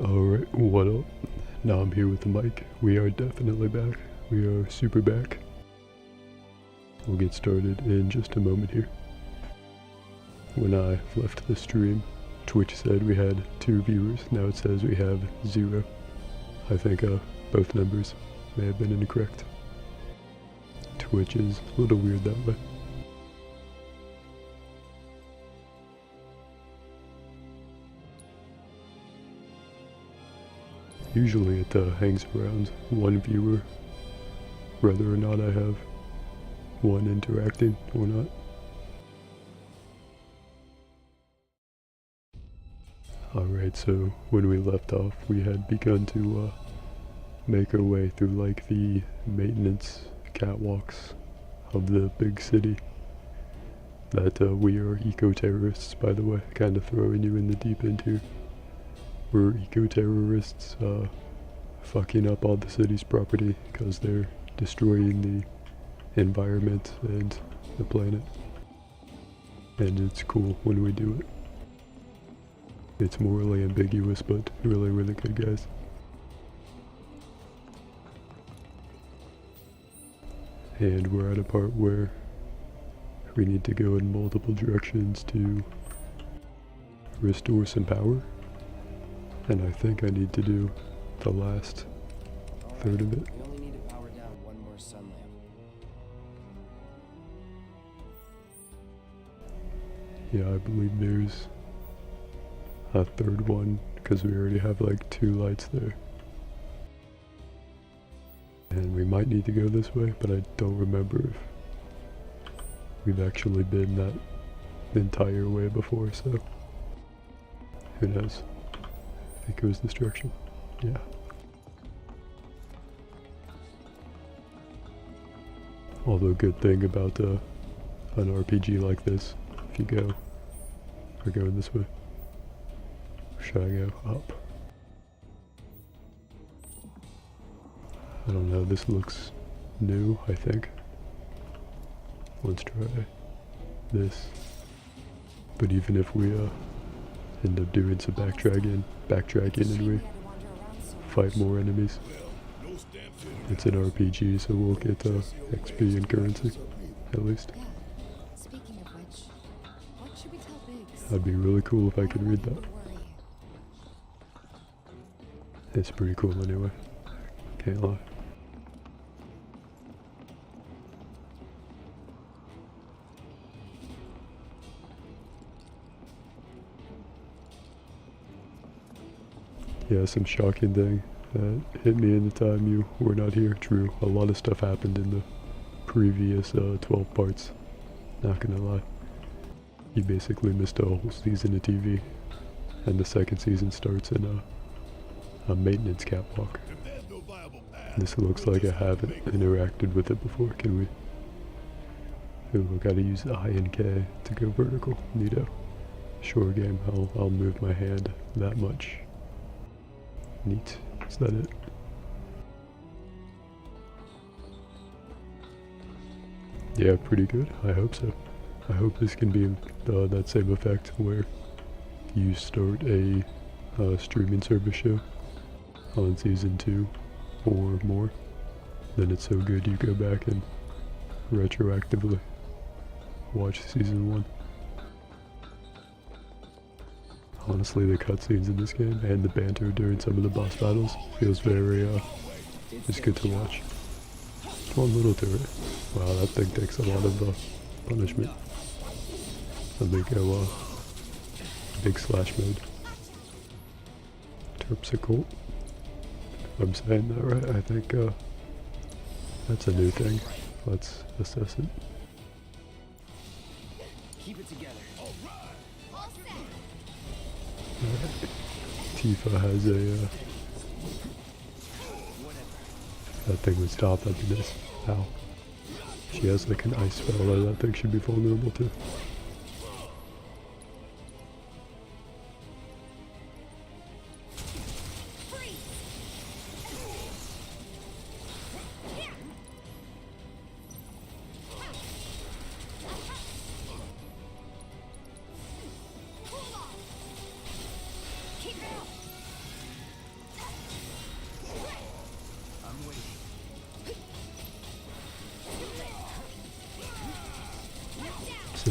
Alright, what up? Now I'm here with the mic. We are definitely back. We are super back. We'll get started in just a moment here. When I left the stream, Twitch said we had 2 viewers. Now it says we have 0. I think both numbers may have been incorrect. Twitch is a little weird that way. Usually it hangs around 1 viewer, whether or not I have 1 interacting or not. Alright, so when we left off, we had begun to make our way through like the maintenance catwalks of the big city. That we are eco-terrorists, by the way, kind of throwing you in the deep end here. We're eco-terrorists fucking up all the city's property because they're destroying the environment and the planet. And it's cool when we do it. It's morally ambiguous, but really, really good guys. And we're at a part where we need to go in multiple directions to restore some power. And I think I need to do the last third of it. We only need to power down 1 more sun lamp. Yeah, I believe there's a 3rd one, because we already have like 2 lights there. And we might need to go this way, but I don't remember if we've actually been that entire way before, so who knows. I think it was this direction. Yeah. Although good thing about an RPG like this, if you go, we're going this way. Should I go up? I don't know, this looks new, I think. Let's try this. But even if we end up doing some backtracking and we fight more enemies, it's an RPG, so we'll get XP and currency, at least. Yeah. Speaking of which, what should we tell Biggs? That'd be really cool if I could read that. It's pretty cool anyway, can't lie. Yeah, some shocking thing that hit me in the time you were not here. True, a lot of stuff happened in the previous 12 parts, not gonna lie. You basically missed a whole season of TV, and the 2nd season starts in a maintenance catwalk. This looks like I haven't interacted with it before. Can we? Ooh, gotta use I and K to go vertical. Neato. Sure game, I'll move my hand that much. Neat. Is that it? Yeah, pretty good. I hope so. I hope this can be that same effect where you start a streaming service show on season 2 or more. Then it's so good you go back and retroactively watch season 1. Honestly, the cutscenes in this game and the banter during some of the boss battles feels very, it's good to watch. One little turret. Wow, that thing takes a lot of punishment. Let me go, big slash mode. Terpsichore. If I'm saying that right, I think, that's a new thing. Let's assess it. Keep it together. Tifa has a, that thing would stop, that'd be nice. Ow. She has like an ice spell that that thing should be vulnerable to.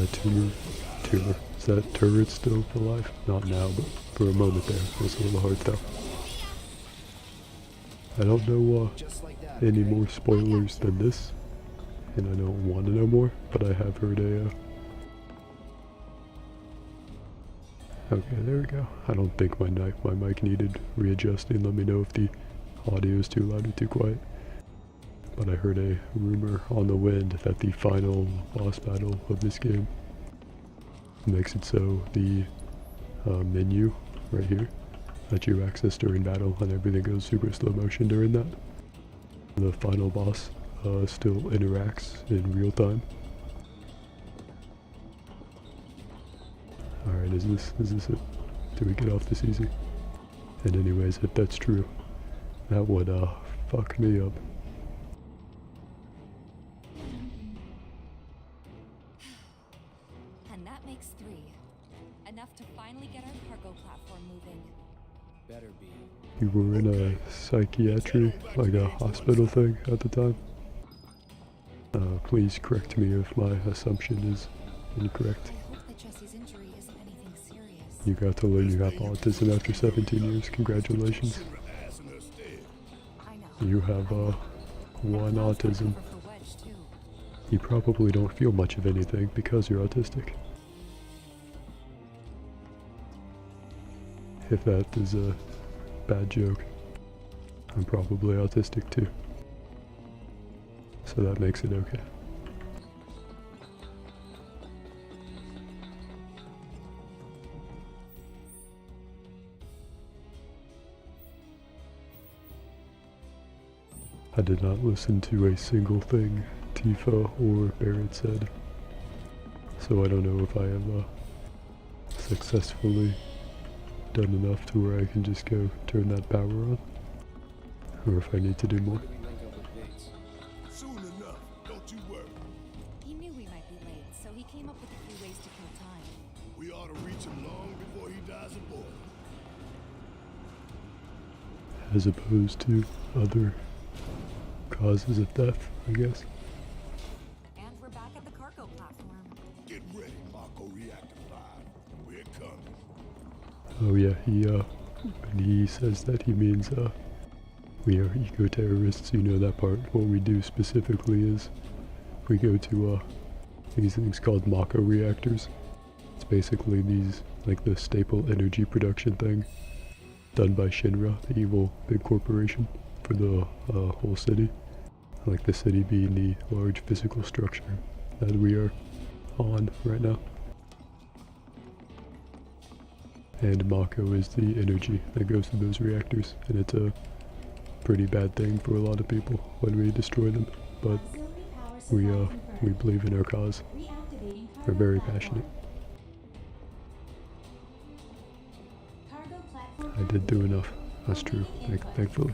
that tumor. Is that turret still alive? Not now, but for a moment there. It was a little hard though. I don't know Just like that. any okay? more spoilers than this, and I don't want to know more, but I have heard a okay, there we go. I don't think my mic needed readjusting. Let me know if the audio is too loud or too quiet. But I heard a rumor on the wind that the final boss battle of this game makes it so the menu right here that you access during battle and everything goes super slow motion during that. The final boss still interacts in real time. Alright, is this it? Do we get off this easy? And anyways, if that's true, that would fuck me up. And that makes 3. Enough to finally get our cargo platform moving. Better be. You were in a psychiatry, like a hospital thing at the time? Please correct me if my assumption is incorrect. I hope that Jesse's injury isn't anything serious. You got to learn you have autism after 17 years. Congratulations. I know. You have one autism. Cover for Wedge, too. You probably don't feel much of anything because you're autistic. If that is a bad joke, I'm probably autistic too. So that makes it okay. I did not listen to a single thing Tifa or Barrett said, so I don't know if I have successfully done enough to where I can just go turn that power on, or if I need to do more. Where do we link up with Bates? Soon enough, don't you worry. He knew we might be late, so he came up with a few ways to kill time. We ought to reach him long before he dies aboard. As opposed to other causes of death, I guess. And we're back at the cargo platform. Get ready, Mako Reactor 5. We're coming. Oh yeah, when he says that, he means we are eco-terrorists. You know that part. What we do specifically is we go to these things called Mako reactors. It's basically these, like the staple energy production thing done by Shinra, the evil big corporation, for the whole city. Like the city being the large physical structure that we are on right now. And Mako is the energy that goes to those reactors, and it's a pretty bad thing for a lot of people when we destroy them, but we believe in our cause. We're very passionate. I did do enough. That's true, thankfully.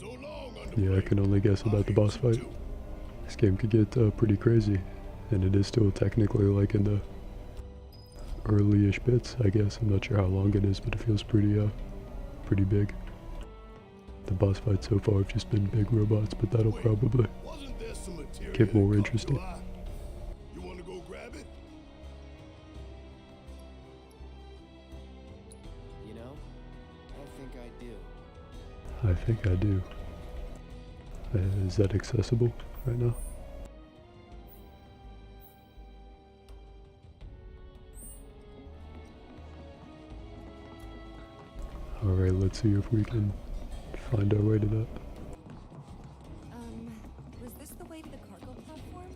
So long, Yeah, I can only guess about the boss fight. This game could get pretty crazy, and it is still technically like in the early-ish bits, I guess. I'm not sure how long it is, but it feels pretty big. The boss fights so far have just been big robots, but that'll probably Wasn't there some material get more that caught interesting. your eye? You want to go grab it? You know, I think I do. I think I do. Is that accessible right now? Alright, let's see if we can find our way to that. Was this the way to the cargo platform?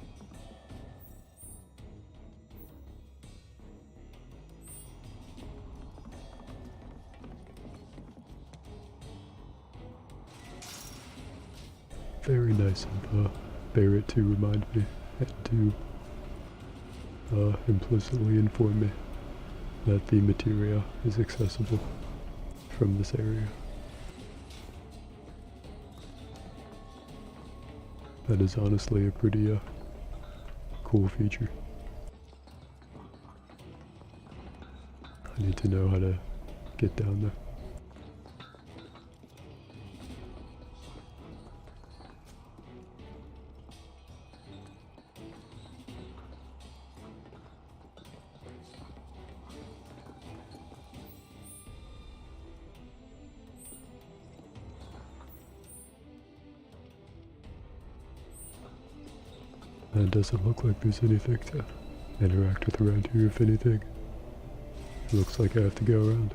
Very nice of Barrett to remind me and to implicitly inform me that the materia is accessible from this area. That is honestly a pretty cool feature. I need to know how to get down there. That doesn't look like there's anything to interact with around here, if anything. Looks like I have to go around.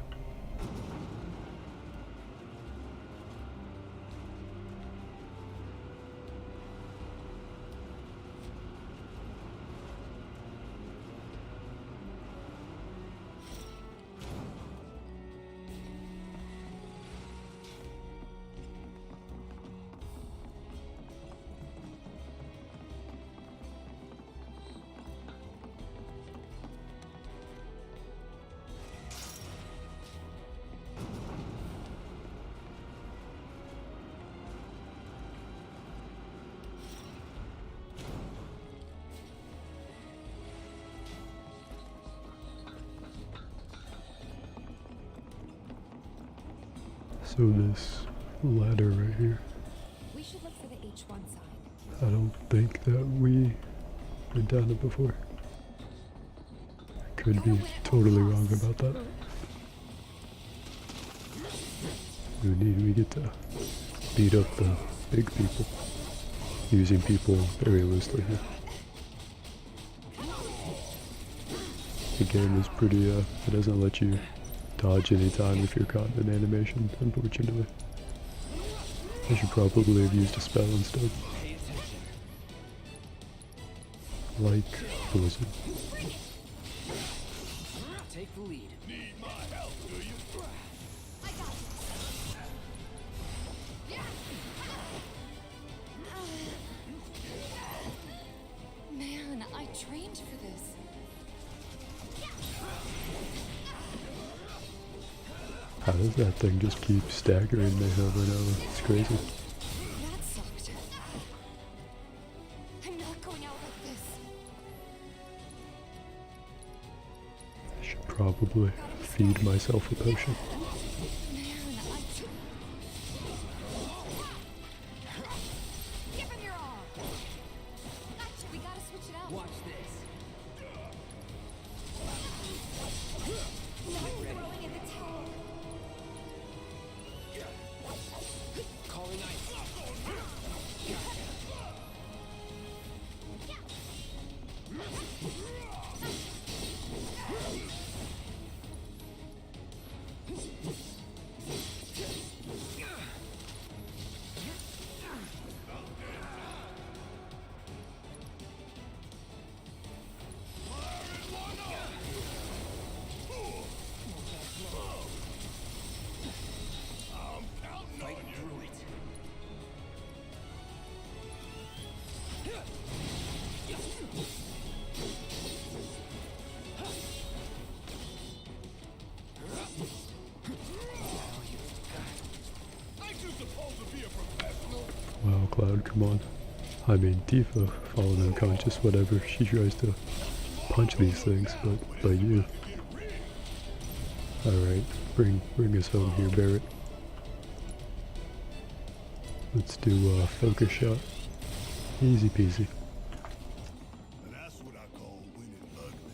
So this ladder right here, We should look for the H1 sign. I don't think that we went down it before. Could be totally wrong about that. We get to beat up the big people, using people very loosely here. The game is pretty, it doesn't let you dodge any time if you're caught in an animation, unfortunately. I should probably have used a spell instead. Like Blizzard. Take the lead. Need my help, do you? I got it. Man, I trained for this. How does that thing just keep staggering me over and over? It's crazy. That sucked. I'm not going out like this. I should probably feed myself a potion. Man, give him your all. Gotcha, we gotta switch it out. Watch this. Not throwing in the towel. Calling ice. Fight through it. Ain't you supposed to be a professional? Wow, Cloud, come on. I mean, Tifa, fallen unconscious, whatever. She tries to punch these things, but you. Alright, bring us home here, Barret. Let's do a focus shot. Easy peasy. That's what I call winning ugly.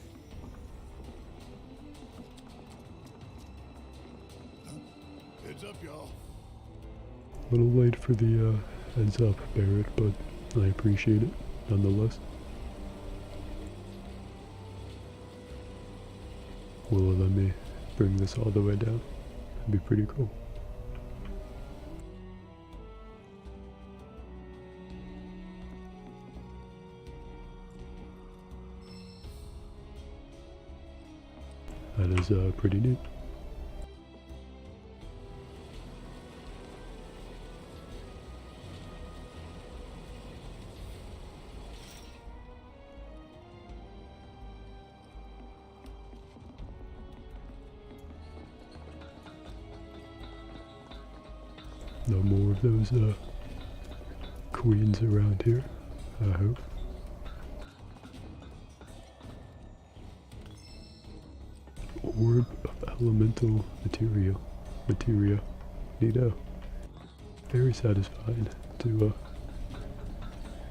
Huh? Heads up, y'all. A little late for the heads up, Barret, but I appreciate it nonetheless. Will it let me bring this all the way down? That'd be pretty cool. That is pretty neat. No more of those queens around here, I hope. Orb of elemental materia. Neato. Very satisfying to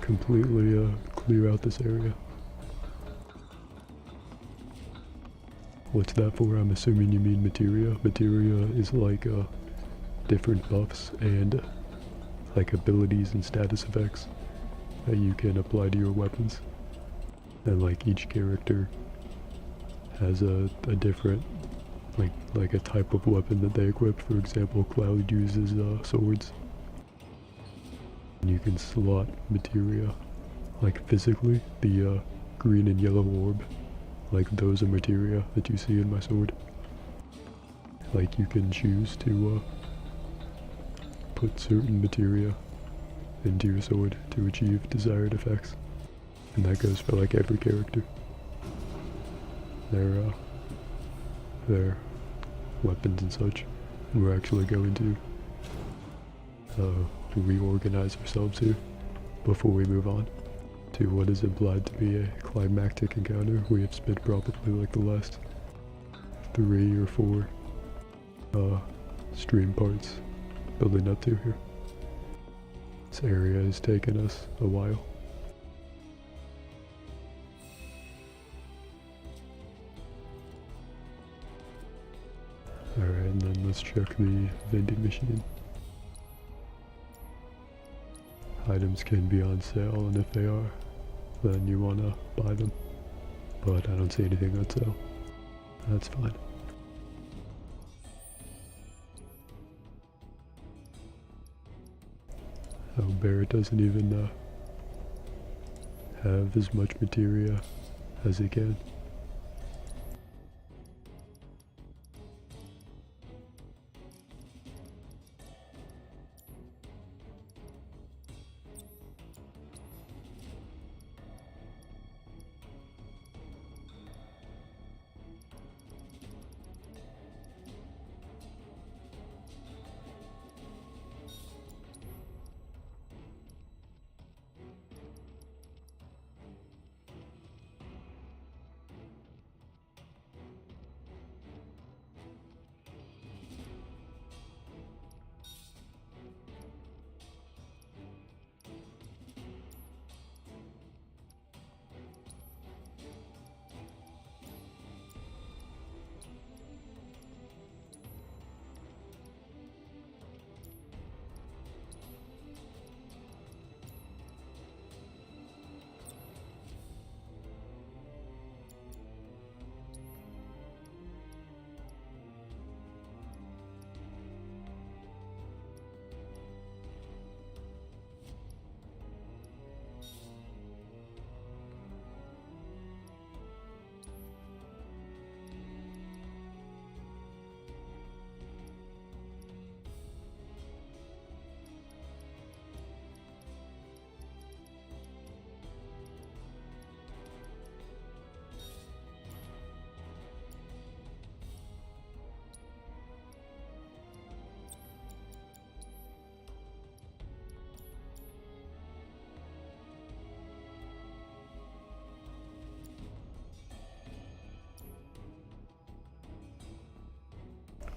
completely clear out this area. What's that for? I'm assuming you mean materia. Materia is like different buffs and like abilities and status effects that you can apply to your weapons. And like each character has a different, like a type of weapon that they equip. For example, Cloud uses swords. And you can slot materia, like physically, the green and yellow orb, like those are materia that you see in my sword. Like you can choose to put certain materia into your sword to achieve desired effects. And that goes for like every character. Their weapons and such. And we're actually going to reorganize ourselves here before we move on to what is implied to be a climactic encounter. We have spent probably like the last 3 or 4 stream parts building up to here. This area has taken us a while. Alright, and then let's check the vending machine. Items can be on sale, and if they are, then you want to buy them. But I don't see anything on sale. That's fine. Oh, Barret doesn't even have as much materia as he can.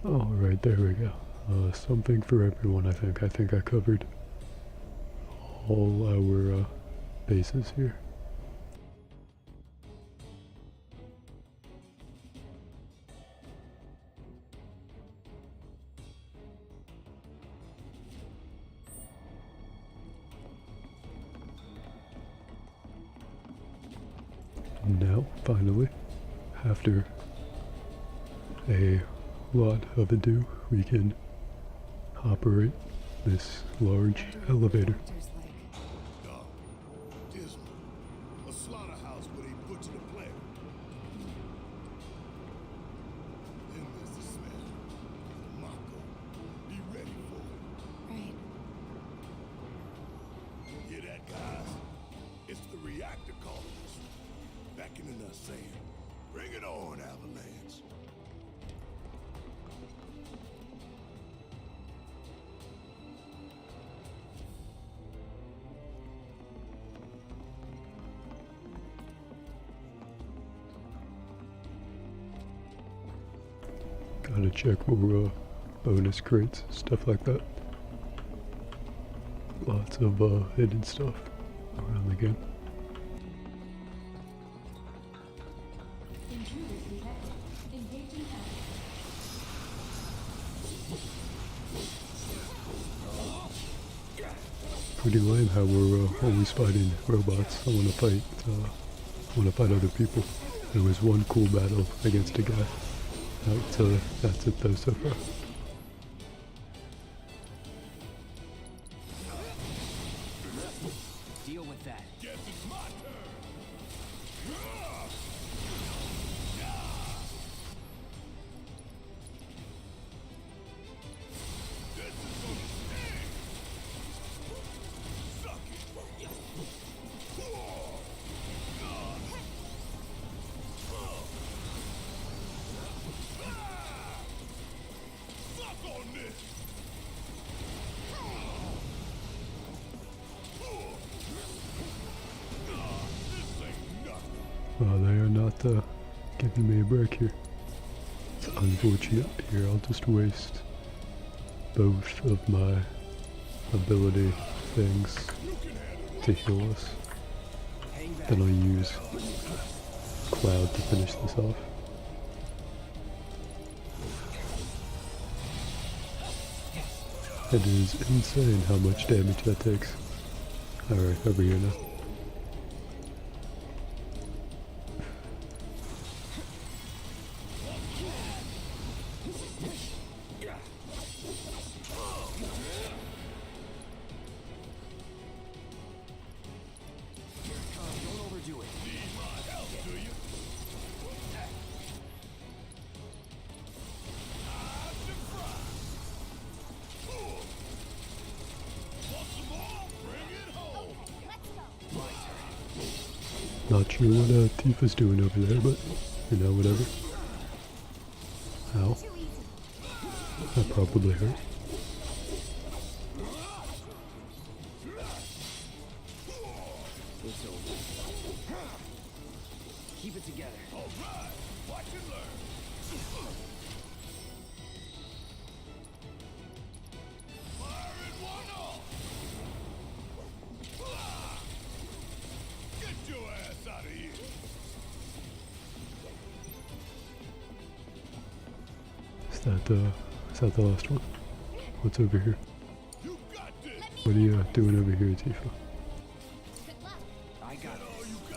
Alright, there we go. Something for everyone, I think. I think I covered all our bases here. Now, finally, after a lot of ado, we can operate this large elevator. Dark, dismal, a slaughterhouse where they butcher the planet. Then there's the smell. Mako, be ready for it. Right. Hear that, guys? It's the reactor colonists. Beckoning us saying, bring it on, Avalanche. Gotta check more bonus crates, stuff like that. Lots of hidden stuff around the game. Intruders detected. Engaging enemy. pretty lame how we're always fighting robots. I wanna fight other people. There was one cool battle against a guy. That's it though so far. Deal with that. Guess it's my turn. This is gonna sting. Suck it. Suck on this. This ain't nothing. Well, they are not giving me a break here. It's unfortunate. Here, I'll just waste both of my ability things to heal us. Hang back. Then I'll use Cloud to finish this off. It is insane how much damage that takes. Alright, over here now. Don't overdo it. Need my help, do you? I'm surprised. Want some more? Bring it home. Not sure what Tifa's doing over there, but you know, whatever. Ow. That probably hurt. It's over. Keep it together. All right. Watch and learn. Firing one off. Get your ass out of here. Is that the last one? What's over here? You got this. What are you doing over here, Tifa? I got it.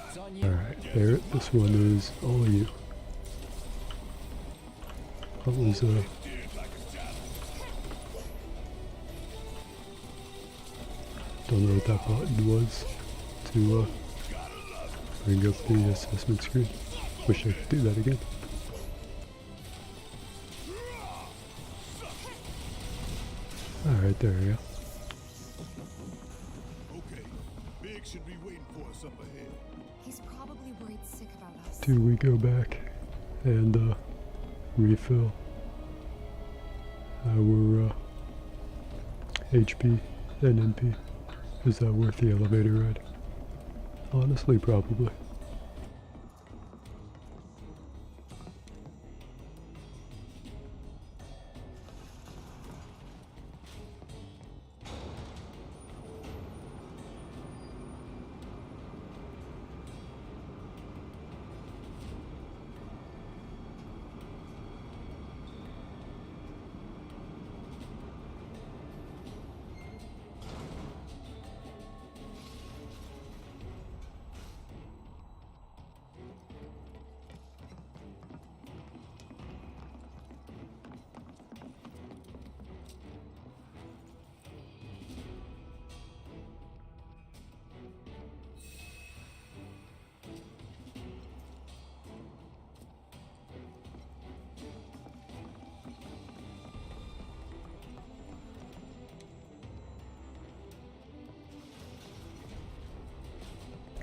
It's on you. Alright, Barret, this one is all you. What was Did like a challenge. don't know what that button was to bring up the assessment screen. Wish I could do that again. Alright, there we go. Okay. Big should be waiting for us up ahead. He's probably worried sick about us. Do we go back and refill our HP and NP? Is that worth the elevator ride? Honestly, probably.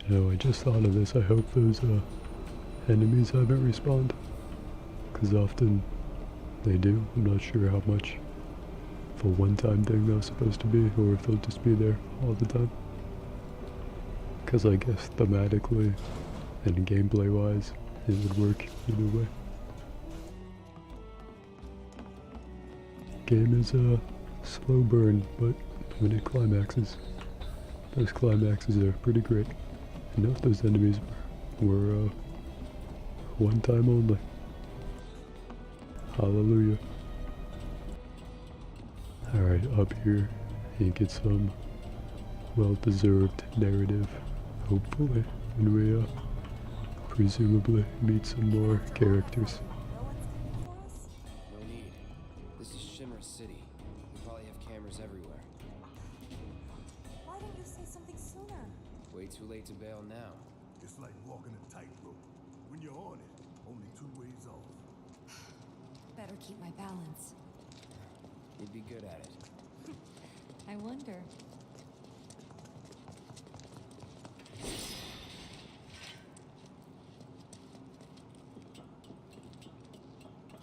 You know, I just thought of this. I hope those enemies haven't respawned. Because often they do. I'm not sure how much of a one-time thing that's supposed to be, or if they'll just be there all the time. Because I guess thematically and gameplay-wise, it would work either way. Game is a slow burn, but when it climaxes, those climaxes are pretty great. I know if those enemies were one time only. Hallelujah. Alright, up here, you get some well-deserved narrative, hopefully, when we presumably meet some more characters. No need. This is Shimmer City. We probably have cameras everywhere. Why didn't you say something sooner? Way too late to bail now. It's like walking a tightrope. When you're on it, only 2 ways off. Better keep my balance. You'd be good at it. I wonder.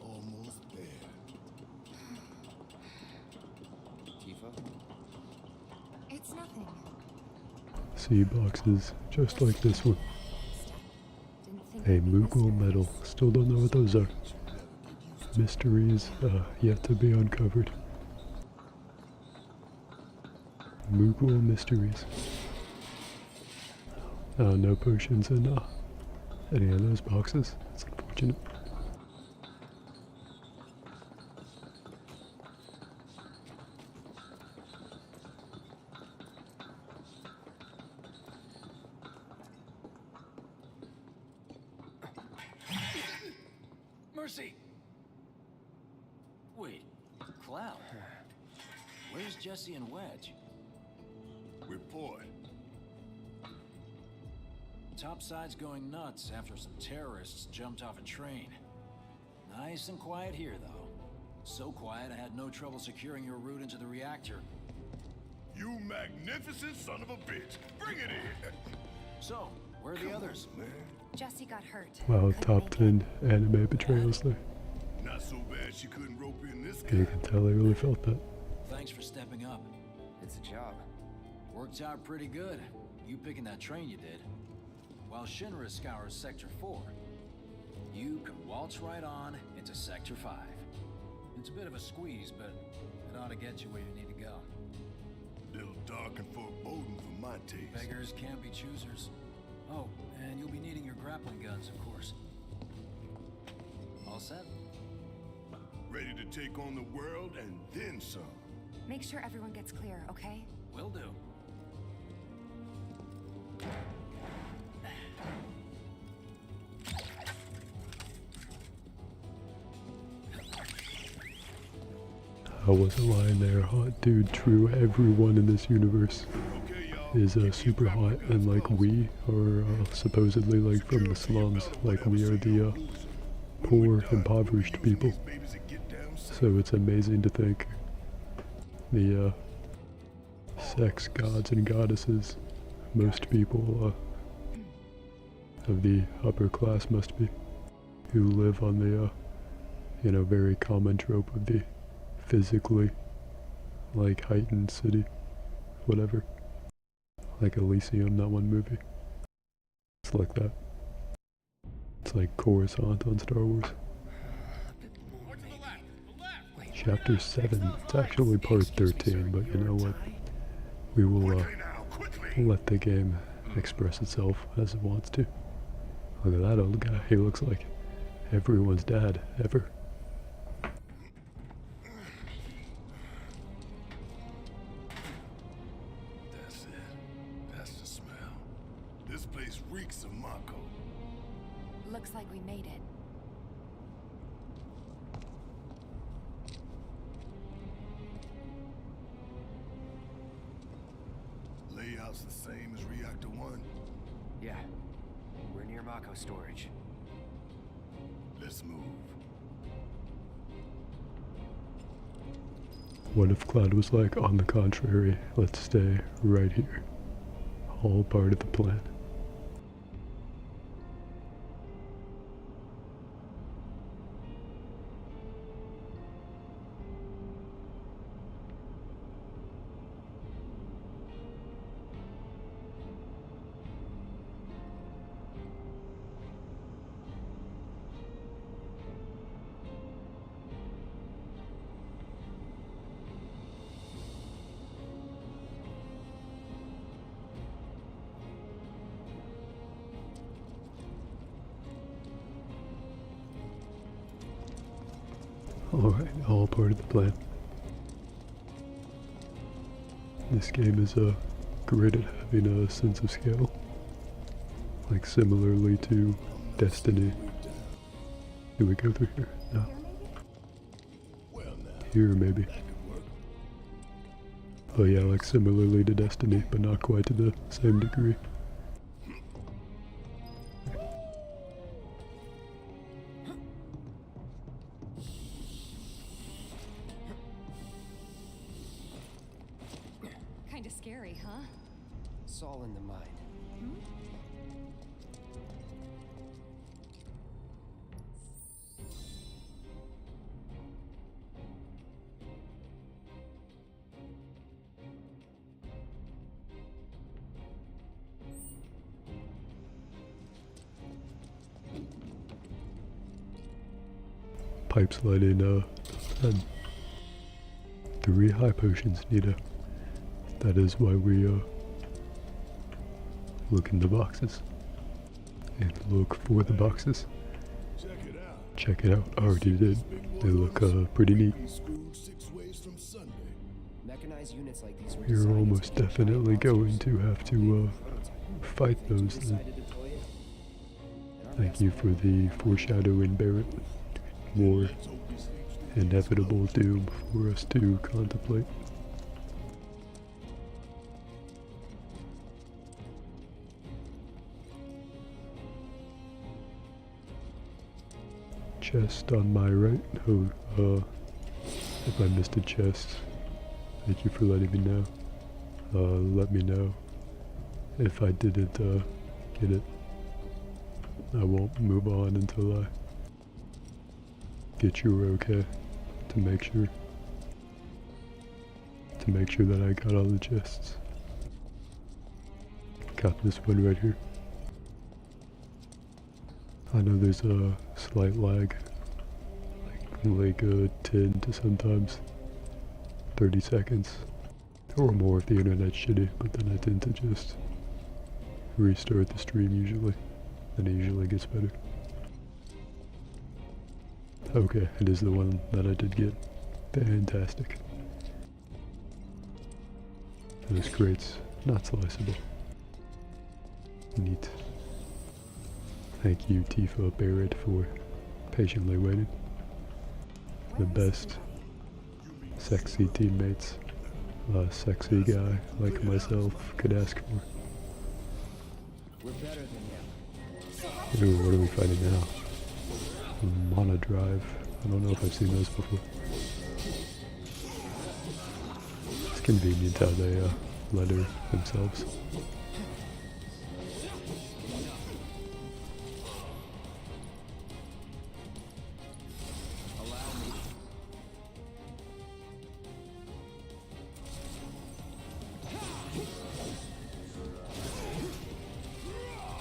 Almost there. Tifa? It's nothing. See boxes just like this one. Didn't think A I'd be this Moogle nervous. medal. Still don't know what those are. Mysteries yet to be uncovered. Moogle mysteries. No potions in any of those boxes. It's unfortunate. Mercy! Wait, Cloud. Where's Jesse and Wedge? Report. Topside's going nuts after some terrorists jumped off a train. Nice and quiet here, though. So quiet I had no trouble securing your route into the reactor. You magnificent son of a bitch. Bring it in. So, where are the others? Man, Jesse got hurt. Wow, Couldn't top make it. 10 anime betrayals there. not so bad she couldn't rope in this You guy. can tell I really felt that. Thanks for stepping up. It's a job. Worked out pretty good. You picking that train you did. While Shinra scours Sector 4, you can waltz right on into Sector 5. It's a bit of a squeeze, but it ought to get you where you need to go. Little dark and foreboding for my taste. Beggars can't be choosers. Oh, and you'll be needing your grappling guns, of course. All set? Ready to take on the world and then some. Make sure everyone gets clear, okay? Will do. I wasn't lying there, hot dude. True, everyone in this universe Okay, y'all. is Keep your super hot, grappling and guns like close. we are supposedly like from the slums, like we are the poor, impoverished people. So it's amazing to think the sex gods and goddesses, most people of the upper class must be, who live on the, very common trope of the physically, like, heightened city, whatever. Like Elysium, that one movie. It's like that. It's like Coruscant on Star Wars. Chapter 7. It's actually part 13, but you know what? We will let the game express itself as it wants to. Look at that old guy. He looks like everyone's dad, ever. That's it. That's the smell. This place reeks of Mako. Looks like we made it. Layout's the same as Reactor 1. Yeah. We're near Mako storage. Let's move. What if Cloud was like, on the contrary, let's stay right here. All part of the plan. Alright, all part of the plan. This game is great at having a sense of scale. Like similarly to Destiny. Do we go through here? No. Here maybe. Oh yeah, like similarly to Destiny, but not quite to the same degree. Kinda scary, huh? It's all in the mind. Pipe sliding, and 3 high potions, Nita. That is why we, look in the boxes. And look for the boxes. Check it out. Check it out. I already did. They look, pretty neat. Screwed 6 ways from Sunday. Mechanized units like these were You're designed almost to take definitely giant going to have to, fight those then. decided to deploy it. And our Thank you for the foreshadowing, Barrett. More inevitable doom for us to contemplate. Chest on my right. Oh, if I missed a chest, thank you for letting me know. Let me know if I didn't get it. I won't move on until I get you okay, to make sure that I got all the chests. Got this one right here. I know there's a slight lag, like 10 to sometimes 30 seconds or more if the internet's shitty, but then I tend to just restart the stream usually, and it usually gets better. Okay, it is the one that I did get. Fantastic. Those crates, not sliceable. Neat. Thank you, Tifa Barrett, for patiently waiting. The best sexy teammates a sexy guy like myself could ask for. We're better than them. Ooh, what are we fighting now? Mana Drive. I don't know if I've seen those before. It's convenient how they letter themselves.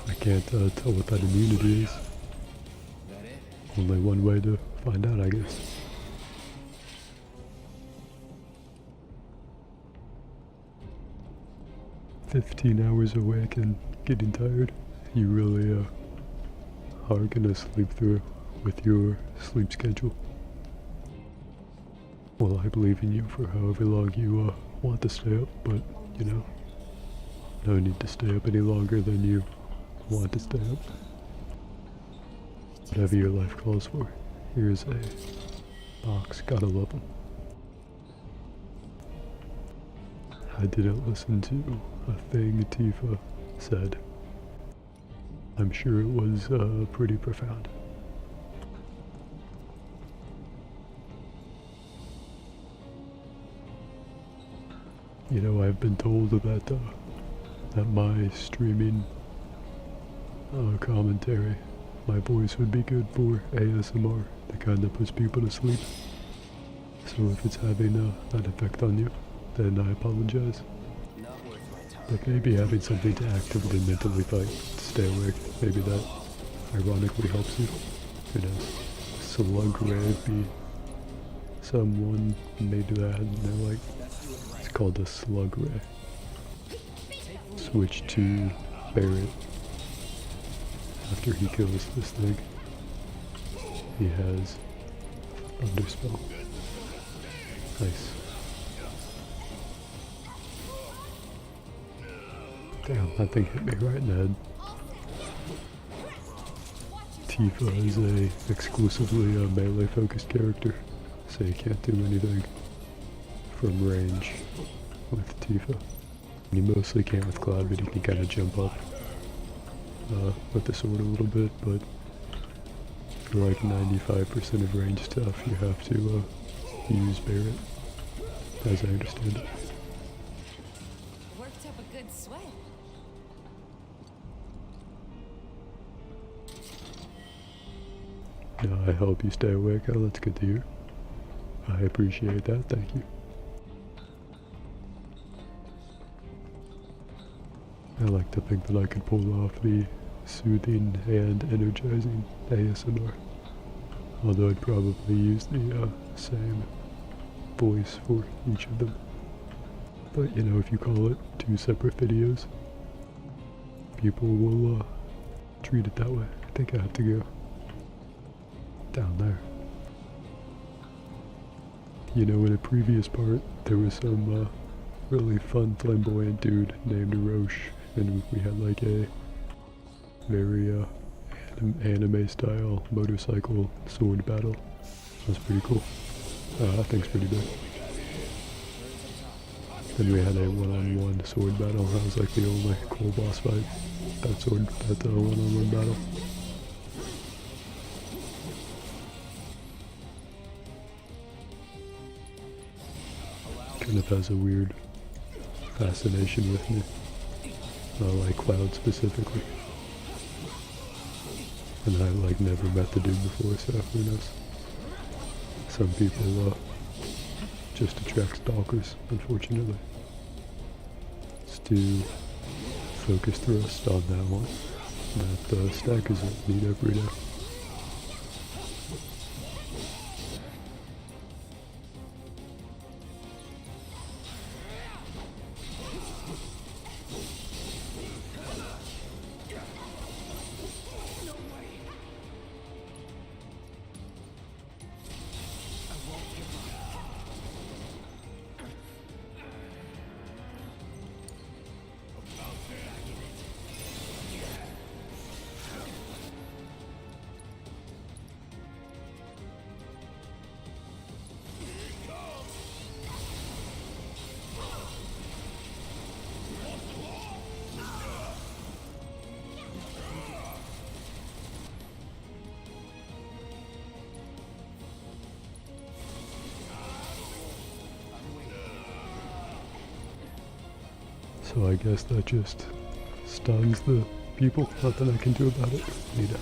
I can't tell what that immunity is. Only one way to find out, I guess. "15 hours awake and getting tired. You really are gonna sleep through with your sleep schedule. Well, I believe in you for however long you want to stay up, but you know, no need to stay up any longer than you want to stay up. Whatever your life calls for. Here's a box, gotta love them. I didn't listen to a thing Tifa said. I'm sure it was pretty profound. You know, I've been told that my streaming commentary, my voice would be good for ASMR, the kind that puts people to sleep. So if it's having that effect on you, then I apologize. Not worth my time. But maybe having something to actively mentally fight, to stay awake, maybe that ironically helps you. Who knows? Slug Ray be someone made that and they're like, it's called a Slug Ray. Switch to Barrett. After he kills this thing, he has Thunderspell. Nice. Damn, that thing hit me right in the head. Tifa is a exclusively melee focused character, so you can't do anything from range with Tifa. You mostly can't with Cloud, but you can kind of jump up with the sword a little bit, but for like 95% of range stuff you have to use Barret, as I understand it. Worked up a good sweat. I hope you stay awake. Oh, that's good to hear. I appreciate that, thank you. I like to think that I could pull off the soothing and energizing ASMR. Although I'd probably use the same voice for each of them. But you know, if you call it 2 separate videos, people will treat it that way. I think I have to go down there. You know, in a previous part, there was some really fun, flamboyant dude named Roche, and we had like a very anime-style motorcycle sword battle. That was pretty cool. That thing's pretty big. Then we had a one-on-one sword battle. That was like the only cool boss fight. That one-on-one battle. Kind of has a weird fascination with me. Like Cloud specifically. And I like never met the dude before, so who knows. Some people just attract stalkers, unfortunately. Let's do focus thrust on that one. That stack is neat every day. So I guess that just stuns the people. Nothing I can do about it. Neither.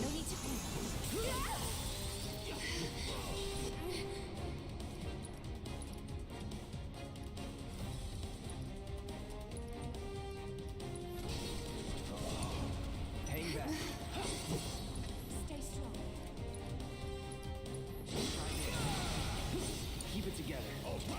No need to panic. Hang back. Stay strong. Keep it together. Let me.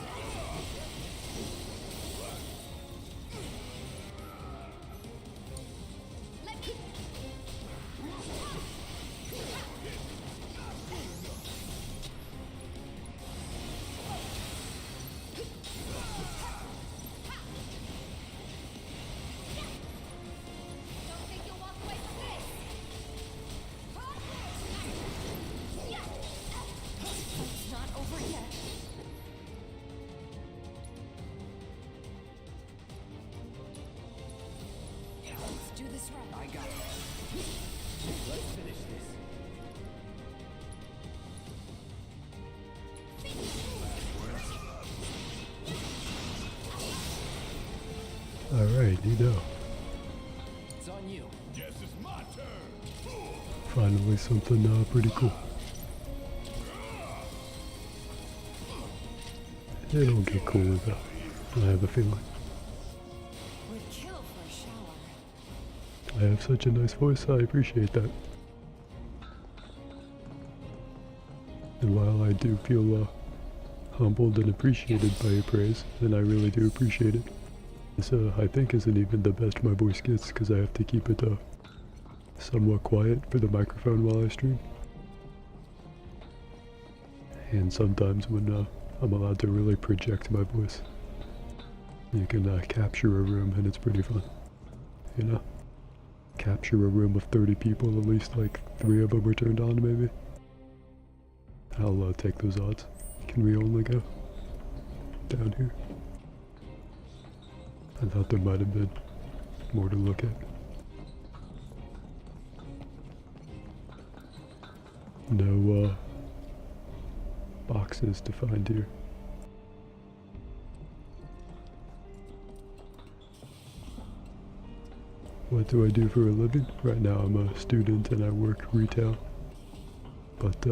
Don't think you'll walk away from this. It's not over yet. Let's do this right. I got it. Let's finish this. Alright, Nido. It's on you. Guess it's my turn. Finally something pretty cool. It'll get cooler though, I have a feeling. Would kill for a shower. I have such a nice voice, I appreciate that. And while I do feel humbled and appreciated by your praise, and I really do appreciate it, this I think isn't even the best my voice gets because I have to keep it somewhat quiet for the microphone while I stream. And sometimes when I'm allowed to really project my voice, you can capture a room and it's pretty fun. You know? Capture a room of 30 people, at least like 3 of them are turned on maybe. I'll take those odds. Can we only go down here? I thought there might have been more to look at. No boxes to find here. What do I do for a living? Right now I'm a student and I work retail. But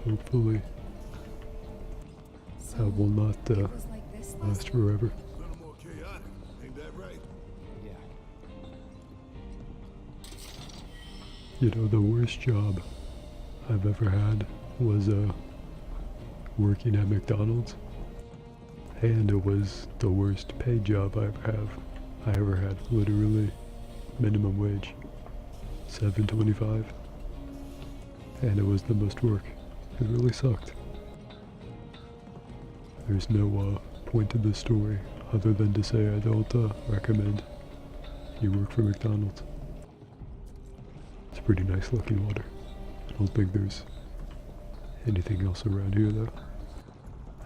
hopefully I will not It was like this last last forever. A little more chaotic, ain't that right? Yeah. You know, the worst job I've ever had was working at McDonald's. And it was the worst paid job I ever had. Literally minimum wage. $7.25. And it was the most work. It really sucked. There's no point to this story other than to say I don't recommend you work for McDonald's. It's pretty nice looking water. I don't think there's anything else around here though.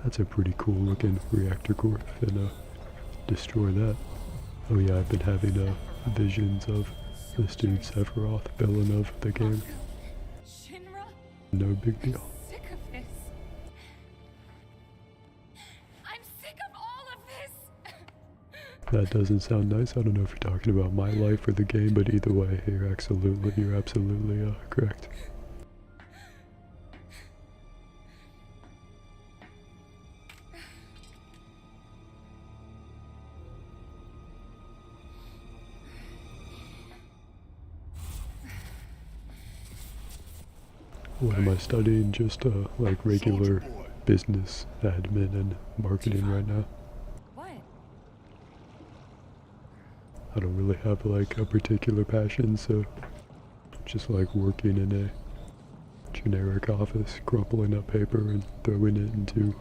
That's a pretty cool looking reactor core. And destroy that. Oh yeah, I've been having visions of this dude Sephiroth, villain of the game. Shinra? No big deal. I'm sick of this. I'm sick of all of this. That doesn't sound nice. I don't know if you're talking about my life or the game, but either way, you're absolutely correct. What am I studying? Just like regular business admin and marketing right now. What? I don't really have like a particular passion, so just like working in a generic office, crumpling up paper and throwing it into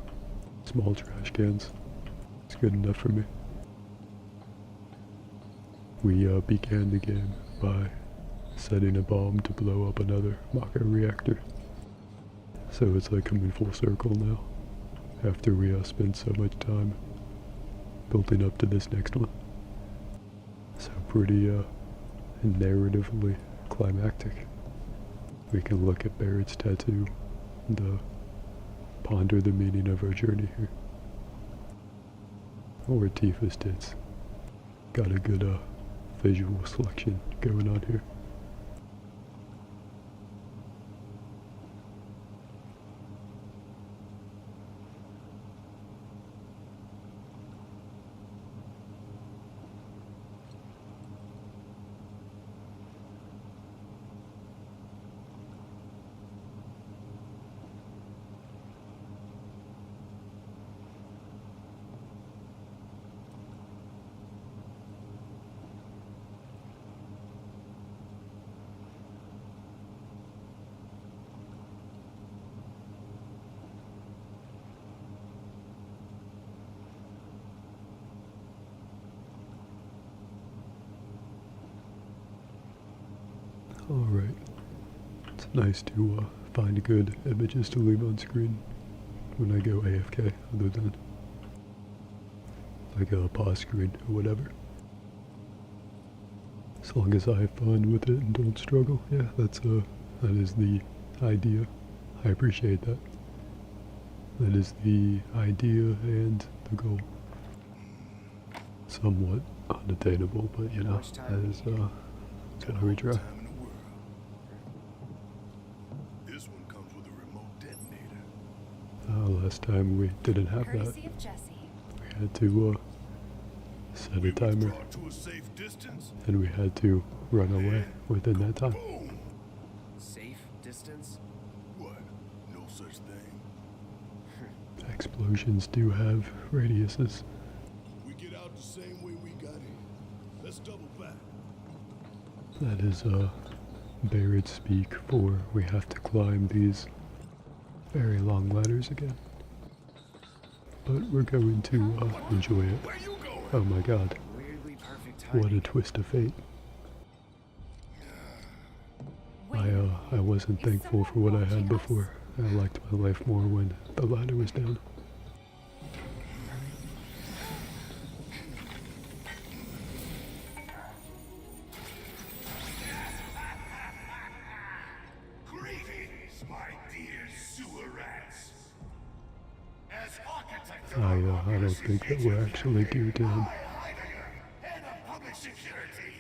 small trash cans. It's good enough for me. We began the game by setting a bomb to blow up another Mako reactor. So it's like coming full circle now, after we spent so much time building up to this next one. So pretty narratively climactic. We can look at Barrett's tattoo and ponder the meaning of our journey here. Or Tifa's tits. Got a good visual selection going on here. Alright. It's nice to find good images to leave on screen when I go AFK, other than like a pause screen or whatever. As long as I have fun with it and don't struggle, yeah, that is the idea. I appreciate that. That is the idea and the goal. Somewhat unattainable, but you know, that is that's why we try. Time in the world. This one comes with a remote detonator. Last time we didn't have that. Courtesy of Jesse. We had to set a timer, Brought to a safe distance. and we had to run away within that time. Boom! Safe distance? What? No such thing. Explosions do have radiuses. We get out the same way we got in. Let's double back. That is Barrett speak for we have to climb these very long ladders again. But we're going to enjoy it. Where you going? Oh my god, Weirdly perfect timing. what a twist of fate. Wait, I wasn't thankful for what I had before. I liked my life more when the ladder was down. Greetings, my dear sewer rats. As architect I don't think that we're actually due to him. Heidegger, head of public security.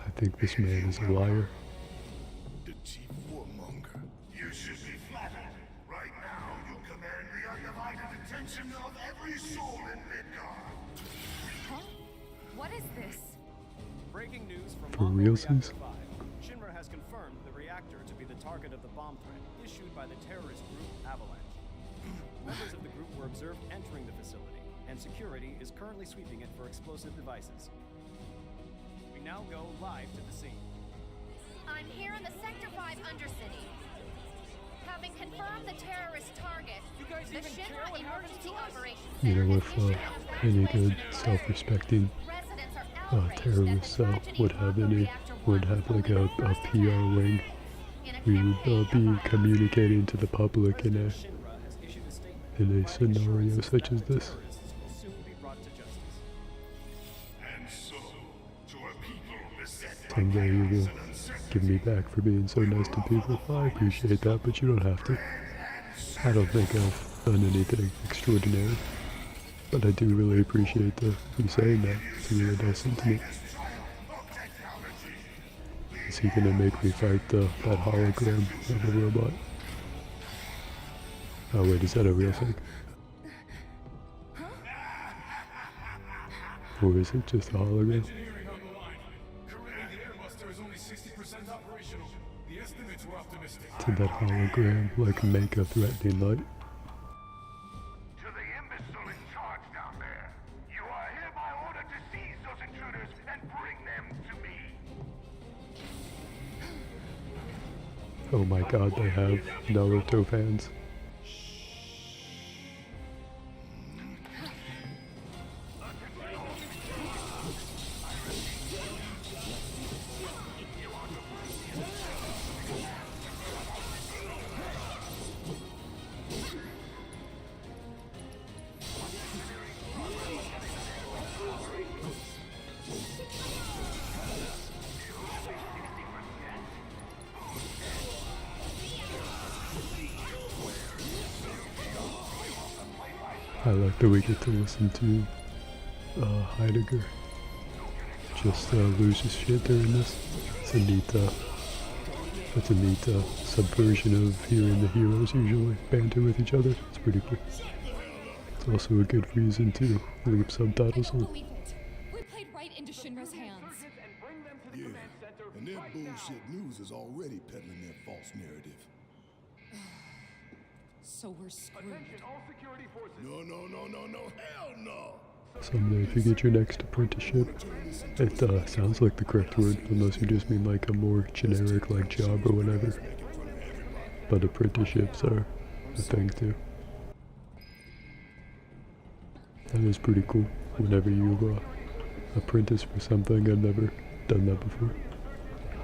I think this man is a liar. The chief warmonger. You should be flattered. Right now, you command the undivided attention of every soul in Midgard. huh? What is this? Breaking news from For Mongol realsies? Reactor 5. Shinra has confirmed the reactor to be the target of the bomb threat issued by the terrorist group Avalanche. Members of the group were observed entering the facility, and security is currently sweeping it for explosive devices. We now go live to the scene. I'm here in the Sector 5 Undercity. Having confirmed the terrorist target, the Shinra Emergency Operations You Center know, has if issued an any evacuation good, order. self-respecting Residents are outraged terrorists that the tragedy would of have Mako any, Reactor would 1 have like a only one PR wing. in a We campaign would of be violence. communicating to the public in President a Shinra has issued a statement in a providing scenario assurances such that as the this. terrorists will soon be brought to justice. And so, to a people beset by Someday you will chaos and uncertainty, give me back for being so nice to people. I appreciate that, but you don't have to. I don't think I've done anything extraordinary. But I do really appreciate you saying that. It's a really nice sentiment. Is he gonna make me fight that hologram of a robot? Oh wait, is that a real thing? Or is it just a hologram? Engineering on the line. Currently, the Airbuster is only 60% operational. The estimates were optimistic. Did that hologram like make a threatening light? To the imbecile in charge down there, you are hereby ordered to seize those intruders and bring them to me. Oh my god, they have Naruto fans. I like that we get to listen to Heidegger just lose his shit during this. It's a neat subversion of hearing the heroes usually banter with each other. It's pretty cool. It's also a good reason to leave subtitles I don't on. believe it. We played right into Shinra's hands. Yeah, and their bullshit news is already peddling their false narrative. So we're screwed. No, hell no! Someday if you get your next apprenticeship, it sounds like the correct word, unless you just mean like a more generic like job or whatever. But apprenticeships are a thing too. That is pretty cool. Whenever you apprentice for something, I've never done that before.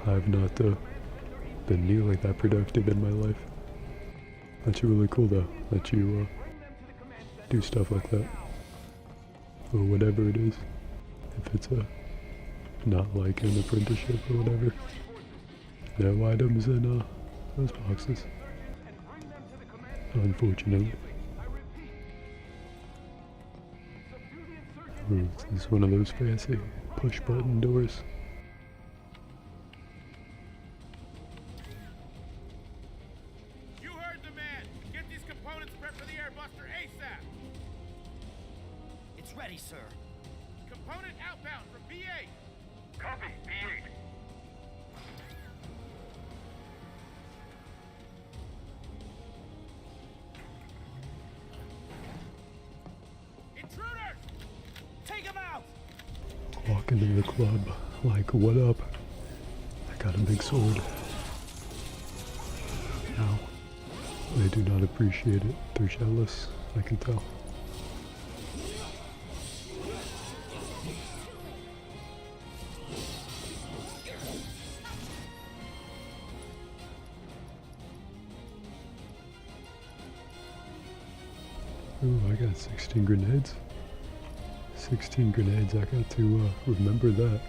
I've not been nearly that productive in my life. That's really cool though, that you do stuff like that. Or whatever it is. If it's not like an apprenticeship or whatever. No items in those boxes. Unfortunately. Ooh, this is one of those fancy push button doors. You heard the man! Get these components prepped for the Airbuster ASAP! It's ready, sir. Component outbound from B8! Copy, B8. Intruders! Take them out! Walk into the club like, what up? I got a big sword. Ow. They do not appreciate it. They're jealous, I can tell. Ooh, I got 16 grenades. 16 grenades, I got to remember that.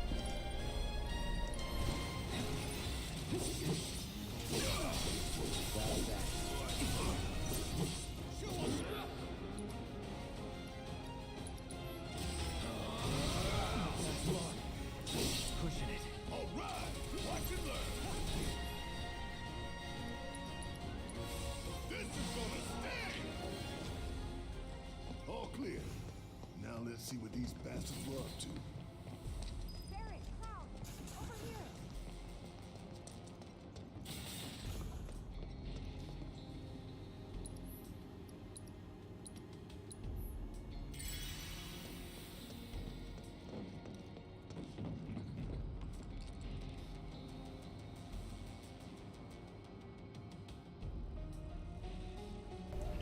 All clear. Now let's see what these bastards were up to. Barrett, Cloud, over here.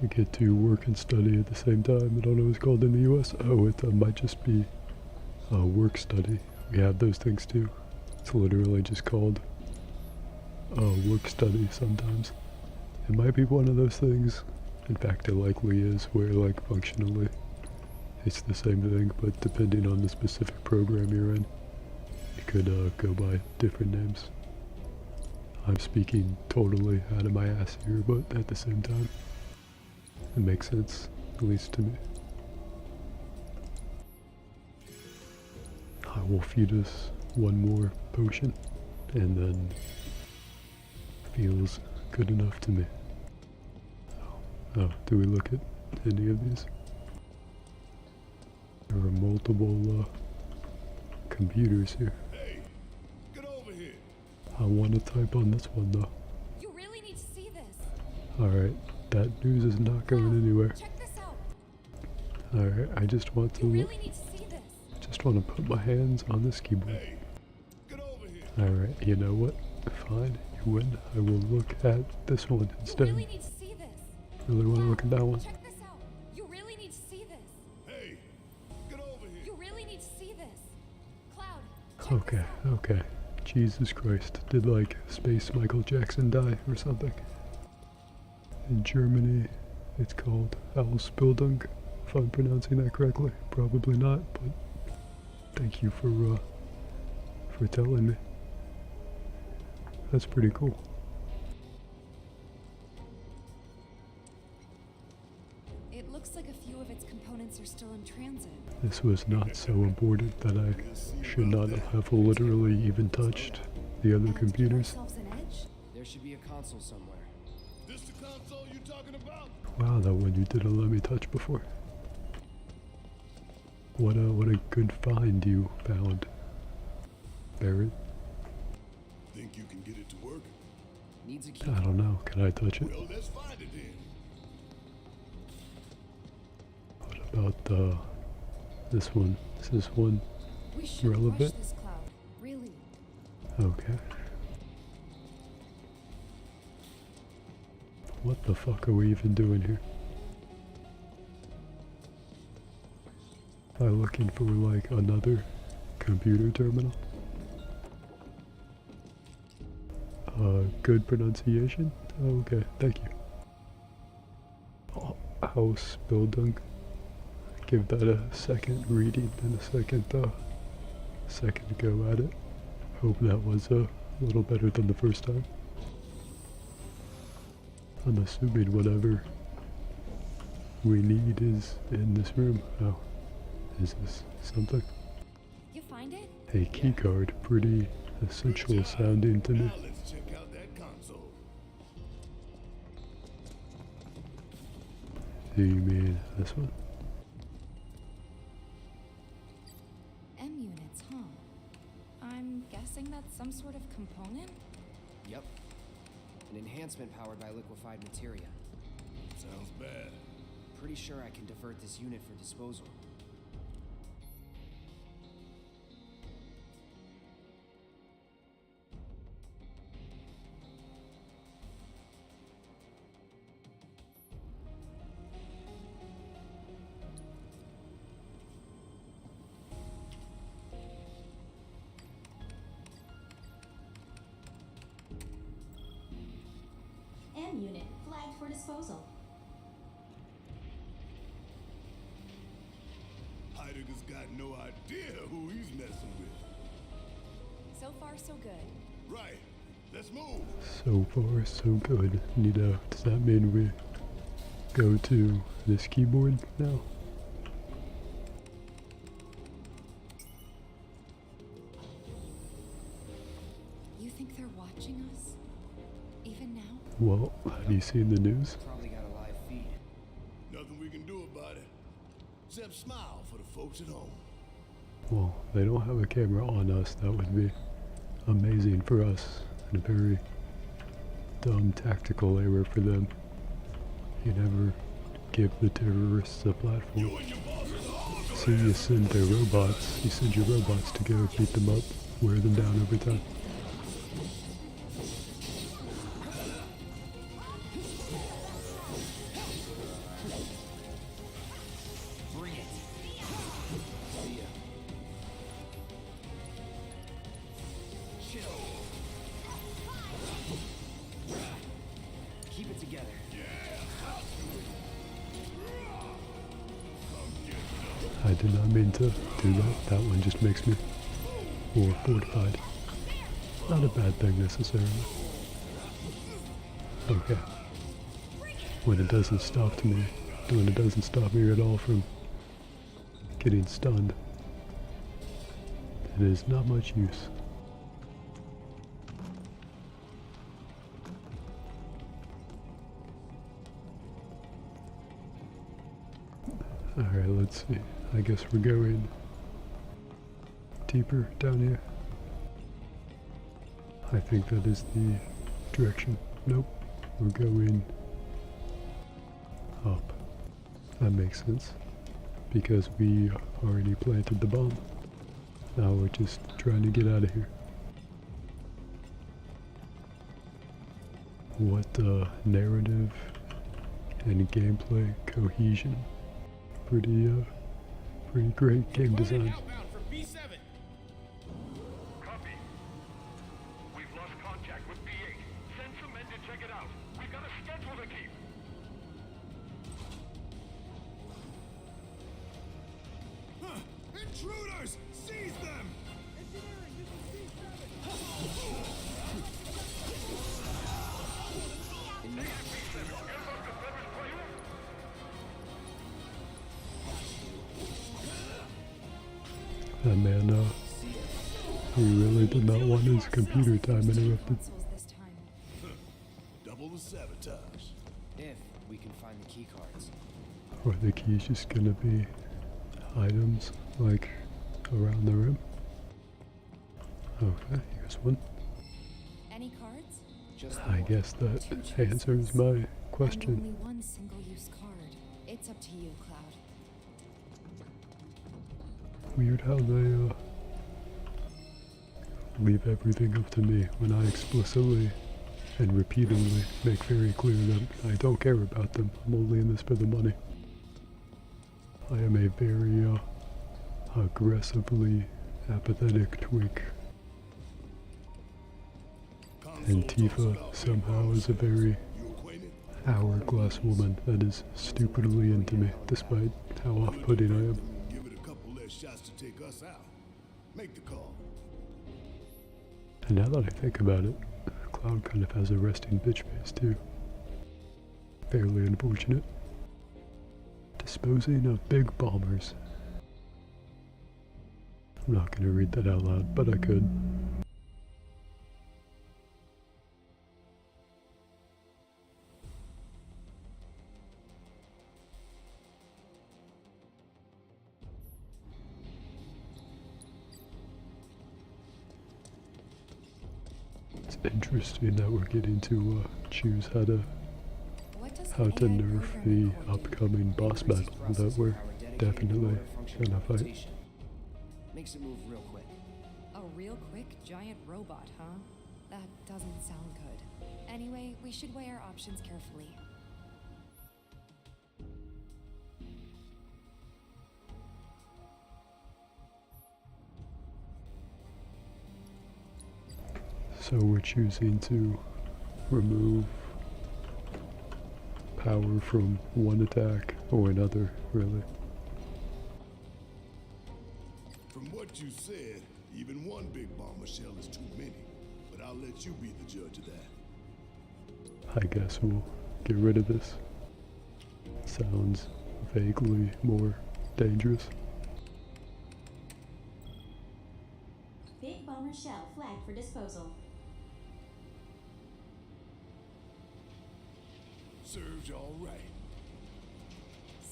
You get to work and study at the same time. I don't know what it's called in the US. Oh, it might just be work study. We have those things too. It's literally just called work study sometimes. It might be one of those things. In fact, it likely is, where like functionally it's the same thing, but depending on the specific program you're in, it could go by different names. I'm speaking totally out of my ass here, but at the same time, it makes sense, at least to me. I will feed us one more potion, and then feels good enough to me. Oh, do we look at any of these? There are multiple computers here. Hey, get over here. I want to type on this one though. You really need to see this. Alright, that news is not going anywhere. Check this out. Alright, I just want to You really need to see this. just want to put my hands on this keyboard. Hey, get over here. Alright, you know what? Fine, you win. I will look at this one You instead. really need to see this. Really want to look at that one. Check this out. You really need to see this. Hey, get over here. You really need to see this. Cloud. Check Okay, this out. okay. Jesus Christ. Did like Space Michael Jackson die or something? In Germany, it's called Ausbildung, if I'm pronouncing that correctly. Probably not, but thank you for telling me. That's pretty cool. It looks like a few of its components are still in transit. This was not so important that I should not have literally even touched the other And give computers. ourselves an edge? There should be a console somewhere. This the console you talking about? Wow, that one you didn't let me touch before. What a good find you found, Barrett. Think you can get it to work? Needs a key. I don't know. Can I touch it? Well, let's find it then. What about this one? Is this one We should rush relevant? this, Cloud. Really. Okay. What the fuck are we even doing here? Am I looking for like another computer terminal? Good pronunciation? Oh, okay, thank you. Ausbildung. Give that a second reading and a second go at it. Hope that was a little better than the first time. I'm assuming whatever we need is in this room. Oh, is this something? You find it? A key card, pretty essential sounding to me. Now let's check out that console. Do you mean this one? M units, huh? I'm guessing that's some sort of component? Yep. An enhancement powered by liquefied materia. Sounds bad. Pretty sure I can divert this unit for disposal. M unit flagged for disposal. Heidegger's got no idea who he's messing with. So far, so good. Right. Let's move. So far, so good. Nita, does that mean we go to this keyboard now? You think they're watching us? Even now? Well, have you seen the news? Probably got a live feed. Nothing we can do about it. Except smile for the folks at home. Well, they don't have a camera on us. That would be amazing for us and a very dumb tactical error for them. You never give the terrorists a platform. So you send their robots, you send your robots to go beat them up, wear them down over time. Bring it. See ya. Chill. Keep it together. I did not mean to do that. That one just makes me more fortified. Not a bad thing necessarily. Okay. When it doesn't stop me at all from getting stunned, it is not much use. Alright, let's see. I guess we're going deeper down here. I think that is the direction. Nope. We're going up. That makes sense. Because we already planted the bomb. Now we're just trying to get out of here. What narrative and gameplay cohesion. Pretty great game design. Outbound for B7. Copy. We've lost contact with B8. Send some men to check it out. We've got a schedule to keep. Intruders! Seize them! That man, he really did not want his computer time interrupted. Consoles this time. Double the sabotage. If we can find the key cards. Are the keys just gonna be items, like, around the room? Okay, here's one. Any cards? Just the I one. guess that Two choices. answers my And question. only one single-use card. It's up to you, Cloud. Weird how they leave everything up to me when I explicitly and repeatedly make very clear that I don't care about them. I'm only in this for the money. I am a very aggressively apathetic twink. And Tifa somehow is a very hourglass woman that is stupidly into me, despite how off-putting I am. Give it a couple less shots to take us out. Make the call. And now that I think about it, Cloud kind of has a resting bitch face too. Fairly unfortunate. Disposing of big bombers. I'm not going to read that out loud, but I could. It's interesting that we're getting to choose how to What does how an to AI nerf programming the core do? upcoming boss battle that we're definitely gonna fight. Makes it move real quick. A real quick giant robot, huh? That doesn't sound good. Anyway, we should weigh our options carefully. So we're choosing to remove power from one attack or another, really. From what you said, even one big bomber shell is too many. But I'll let you be the judge of that. I guess we'll get rid of this. Sounds vaguely more dangerous. Big bomber shell flagged for disposal. Serves y'all right.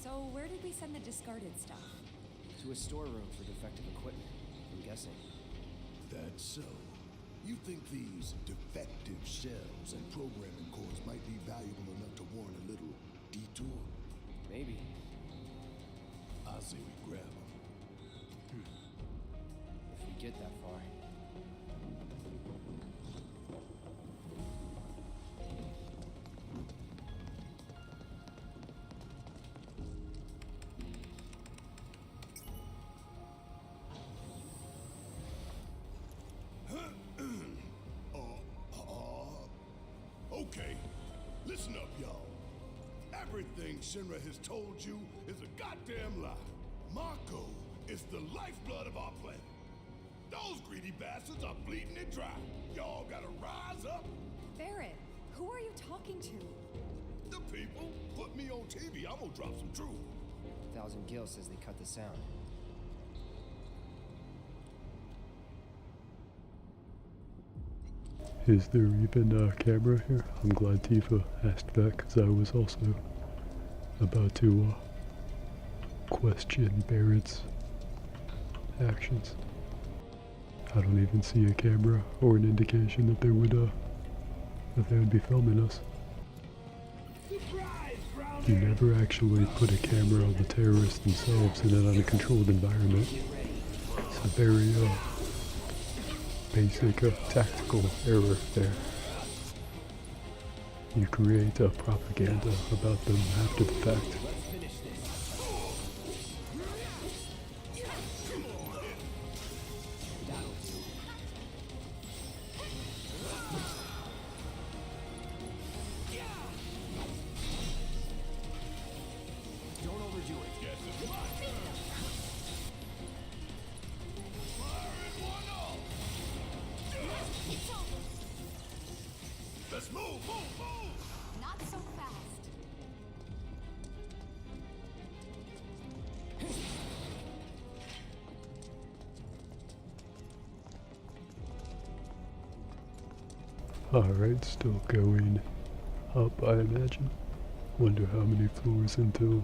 So where did we send the discarded stuff? To a storeroom for defective equipment, I'm guessing. That's so. You think these defective shells and programming cores might be valuable enough to warrant a little detour? Maybe. I say we grab them. If we get that far. Okay, listen up, y'all. Everything Shinra has told you is a goddamn lie. Mako is the lifeblood of our planet. Those greedy bastards are bleeding it dry. Y'all gotta rise up. Barrett, who are you talking to? The people put me on TV. I'm gonna drop some truth. Thousand Gil says they cut the sound. Is there even a camera here? I'm glad Tifa asked that because I was also about to question Barrett's actions. I don't even see a camera or an indication that they would be filming us. You never actually put a camera on the terrorists themselves in an uncontrolled environment. It's a very basic tactical error there. You create a propaganda about them after the fact. Don't overdo it. Yes, it's my turn. Let's move, move! Not so fast. Alright, still going up, I imagine. Wonder how many floors until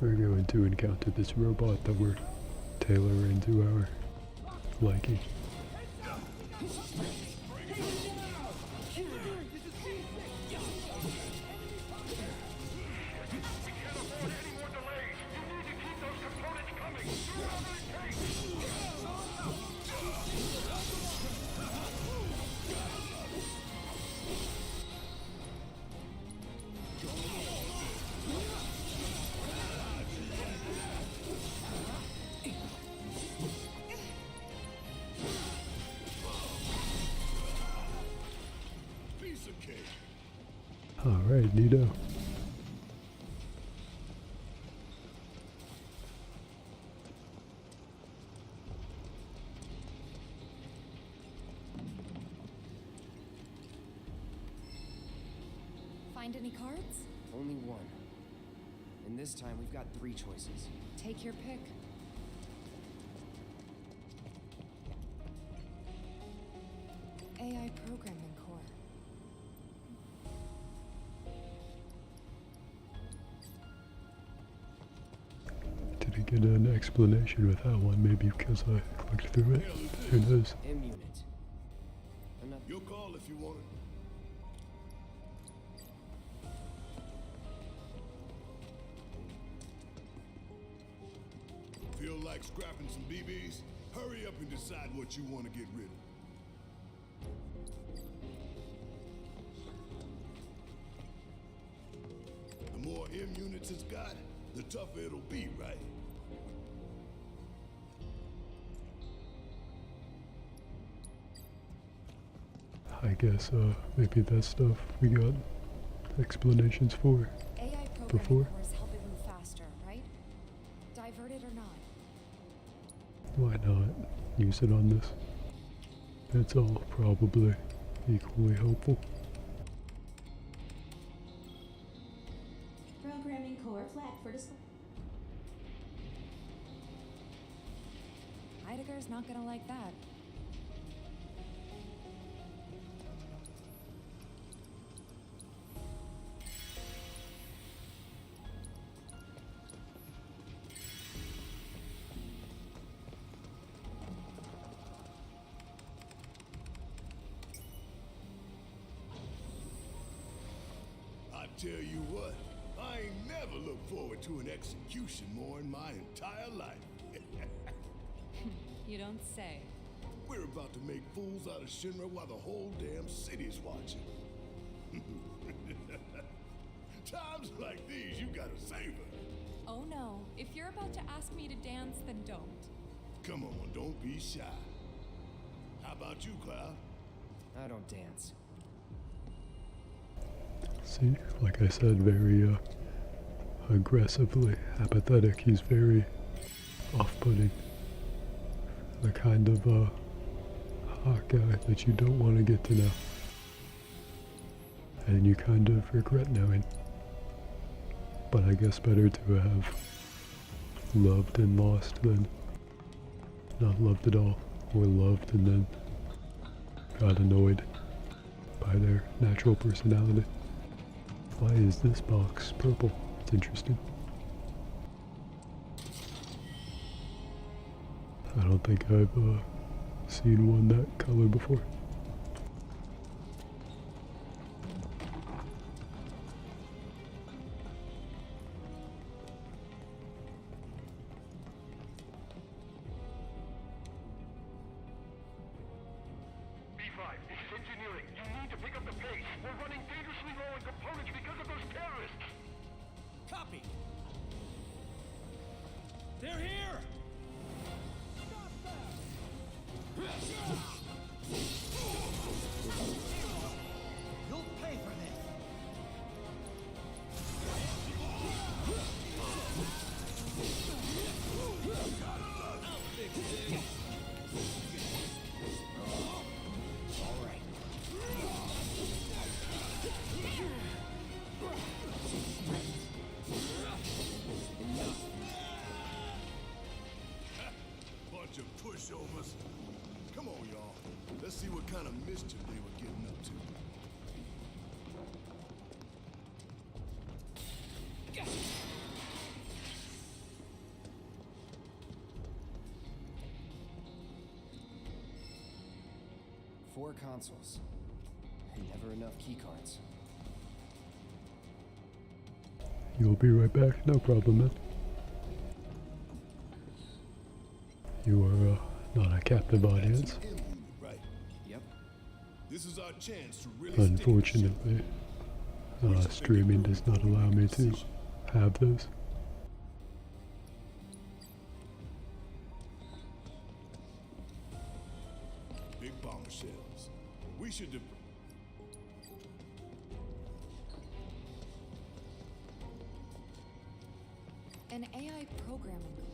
we're going to encounter this robot that we're tailoring to our liking. Alright, neato. Find any cards? Only one. And this time we've got 3 choices. Take your pick. AI programming core. Didn't get an explanation with that one, maybe because I clicked through it. Who knows? M-Unit. You'll call if you want it. Feel like scrapping some BBs? Hurry up and decide what you want to get rid of. The more M units it's got, the tougher it'll be, right? I guess maybe that stuff we got explanations for AI programming before. cores help it move faster, right? Divert it or not. Why not use it on this? It's all probably equally helpful. Programming core flagged for display. Heidegger's not gonna like that. I tell you what, I ain't never looked forward to an execution more in my entire life. You don't say. We're about to make fools out of Shinra while the whole damn city's watching. Times like these, you gotta savor. Oh no, if you're about to ask me to dance, then don't. Come on, don't be shy. How about you, Cloud? I don't dance. See, like I said, very aggressively apathetic. He's very off-putting. The kind of hot guy that you don't want to get to know. And you kind of regret knowing. But I guess better to have loved and lost than not loved at all, or loved and then got annoyed by their natural personality. Why is this box purple? It's interesting. I don't think I've seen one that color before. B5, this is engineering. You need to pick up the pace. We're running dangerously low on components because of those terrorists. Copy. They're here! You'll pay for this. All right. Bunch of pushovers. Come on, y'all. Let's see what kind of mischief they were getting up to. Four consoles. And never enough keycards. You'll be right back, no problem, man. You are not a captive audience. That's an M unit, right? Yep. This is our chance to really Unfortunately, streaming does not allow me to have those. Big bomber shells. We should An AI programming core.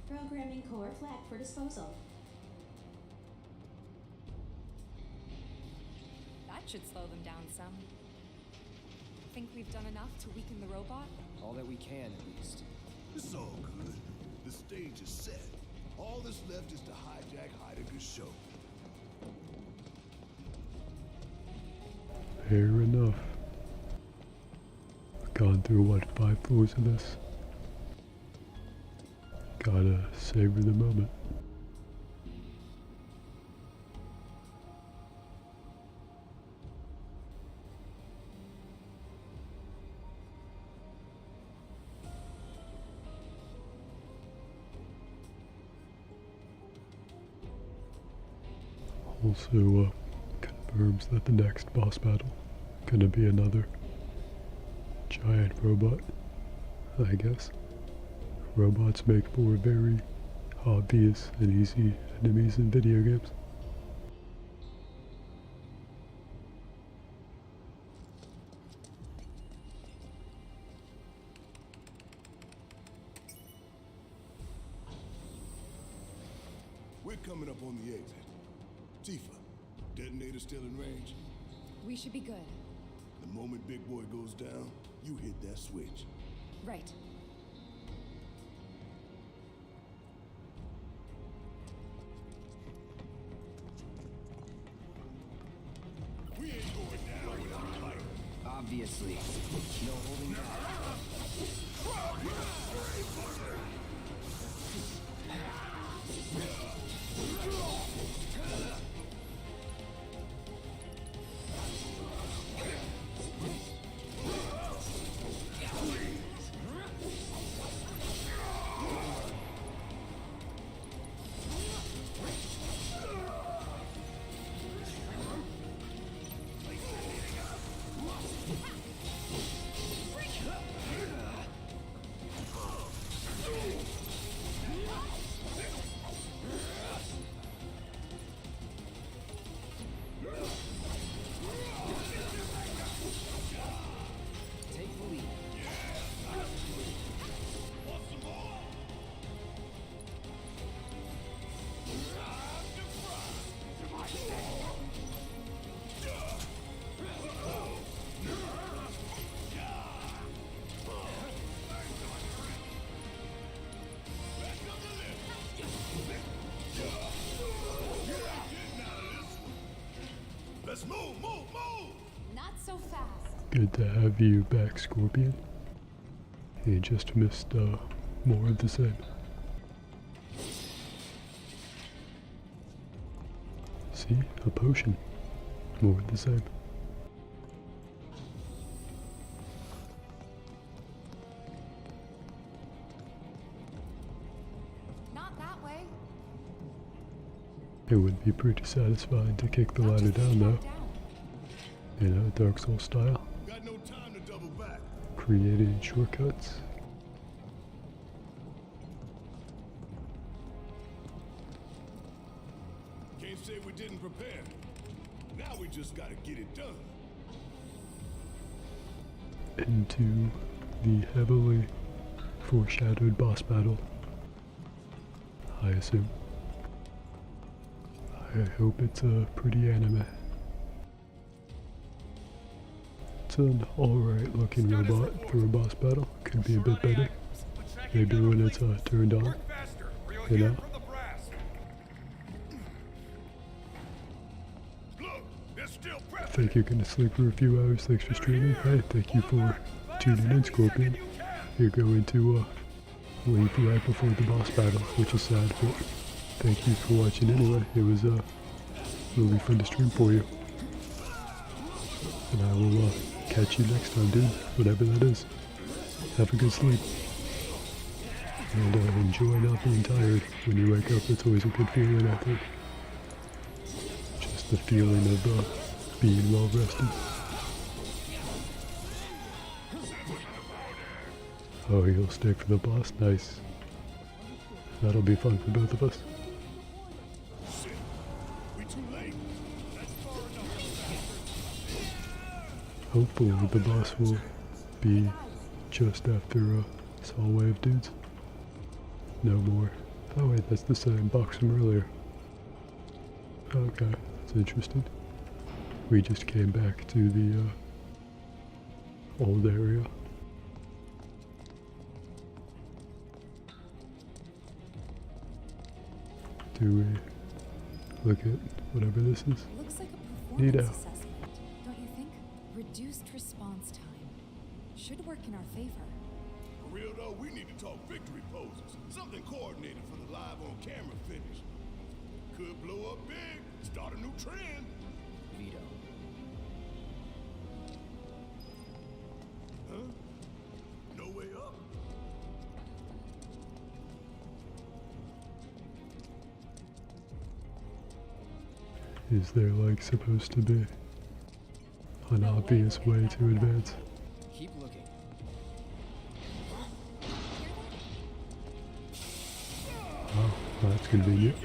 Programming core flagged for disposal. That should slow them down some. Think we've done enough to weaken the robot? All that we can, at least. It's all good. The stage is set. All that's left is to hijack Heidegger's show. Fair enough. I've gone through, what, 5 floors of this? Gotta savor the moment. Also confirms that the next boss battle gonna be another giant robot, I guess. Robots make for very obvious and easy enemies in video games. We're coming up on the exit. Tifa, detonator still in range? We should be good. The moment Big Boy goes down, you hit that switch. Right. We ain't going down without a fight. Obviously. No holding back. Let's move, move, move! Not so fast. Good to have you back, Scorpion. You just missed more of the same. See? A potion. More of the same. Not that way. It would be pretty satisfying to kick the ladder down though. You know, Dark Souls style. Got no time to double back. Creating shortcuts. Can't say we didn't prepare. Now we just gotta get it done. Into the heavily foreshadowed boss battle, I assume. I hope it's a pretty anime. It's an alright looking robot for a boss battle. Could be a bit better. Maybe when it's turned on. You know? I think you're gonna sleep for a few hours. Thanks for streaming. Hey, thank you for tuning in, Scorpion. You're going to leave right before the boss battle, which is sad, but thank you for watching anyway. It was really fun to stream for you. And I will catch you next time, dude, whatever that is. Have a good sleep. And enjoy not being tired when you wake up. It's always a good feeling, I think. Just the feeling of being well rested. Oh, you'll stay for the boss? Nice. That'll be fun for both of us. Hopefully the boss will be just after this hallway of dudes. No more. Oh wait, that's the same box from earlier. Okay, that's interesting. We just came back to the old area. Do we look at whatever this is? Looks like a performance Neato. assessment, don't you think? Reduced response time. Should work in our favor. For real though, we need to talk victory poses. Something coordinated for the live on camera finish. Could blow up big, start a new trend. Veto. Huh? No way up. Is there like supposed to be an obvious way to advance? Keep looking. Oh, that's convenient.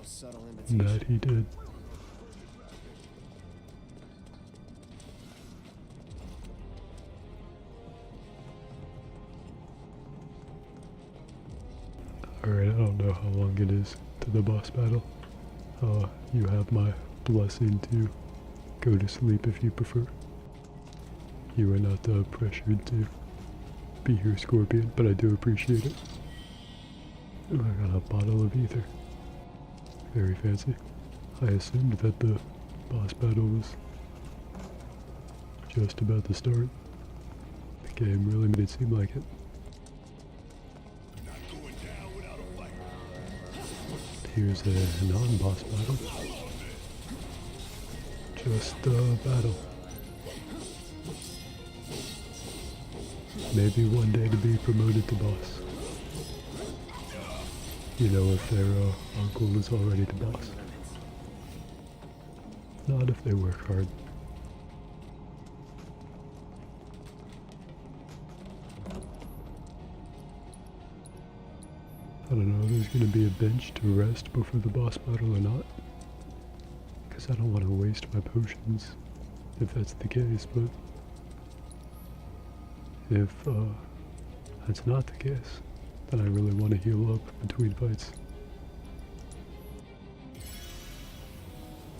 Subtle invitation. That he did. Alright, I don't know how long it is to the boss battle. You have my blessing to go to sleep if you prefer. You are not pressured to be here, Scorpion, but I do appreciate it. Oh, I got a bottle of ether. Very fancy. I assumed that the boss battle was just about to start. The game really made it seem like it. Here's a non-boss battle. Just a battle. Maybe one day to be promoted to boss. You know, if their uncle is already the boss. Not if they work hard. I don't know if there's going to be a bench to rest before the boss battle or not. Because I don't want to waste my potions if that's the case, but if that's not the case, then I really want to heal up between fights.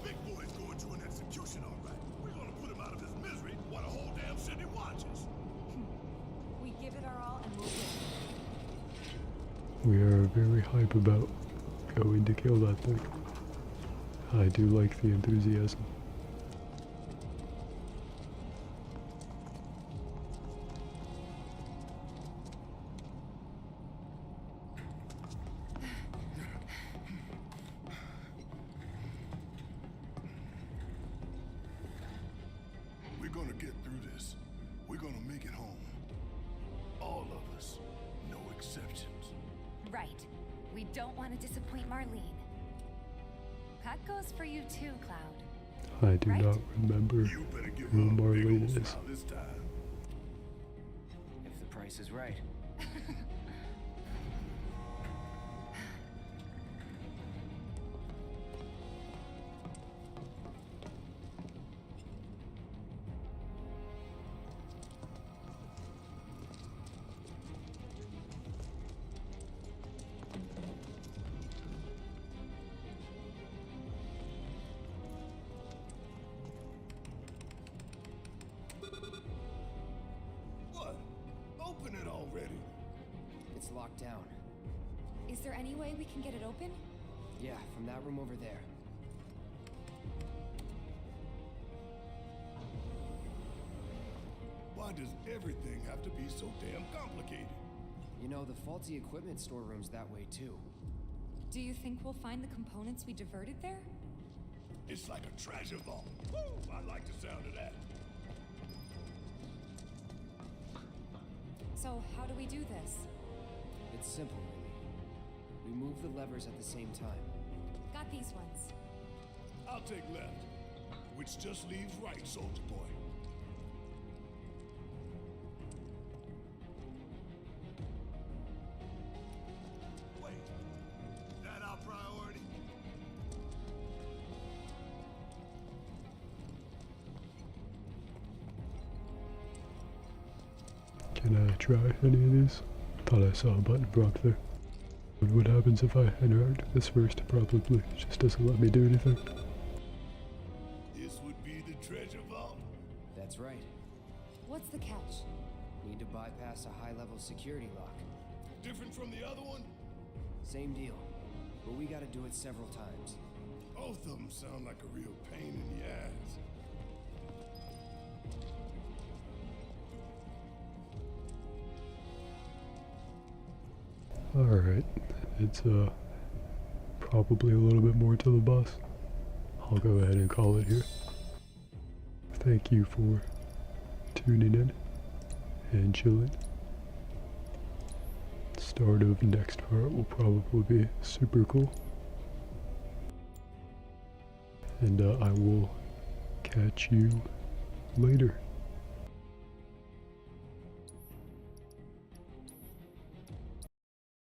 Big boy's going to an execution, all right. We're gonna put him out of his misery while the whole damn city watches. We give it our all and we'll win. We are very hype about going to kill that thing. I do like the enthusiasm. We're gonna get through this. We're gonna make it home. All of us. No exceptions. Right. We don't want to disappoint Marlene. That goes for you too, Cloud. I do not remember You better give who her a big Marlene old is. smile this time. If the price is right. What? Open it already. It's locked down. Is there any way we can get it open? Yeah, from that room over there. Why does everything have to be so damn complicated? You know, the faulty equipment storeroom's that way too. Do you think we'll find the components we diverted there? It's like a treasure vault. Woo! I like the sound of that. So how do we do this? It's simple, really. We move the levers at the same time. Got these ones. I'll take left, which just leaves right, soldier boy. Wait, that our priority? Can I try any of these? Thought I saw a button for up there. What happens if I interact with this first? Probably just doesn't let me do anything. This would be the treasure vault. That's right. What's the catch? Need to bypass a high-level security lock. Different from the other one? Same deal, but we gotta do it several times. Both of them sound like a real pain in the ass. Alright, it's probably a little bit more to the boss. I'll go ahead and call it here. Thank you for tuning in and chilling. Start of next part will probably be super cool. And I will catch you later.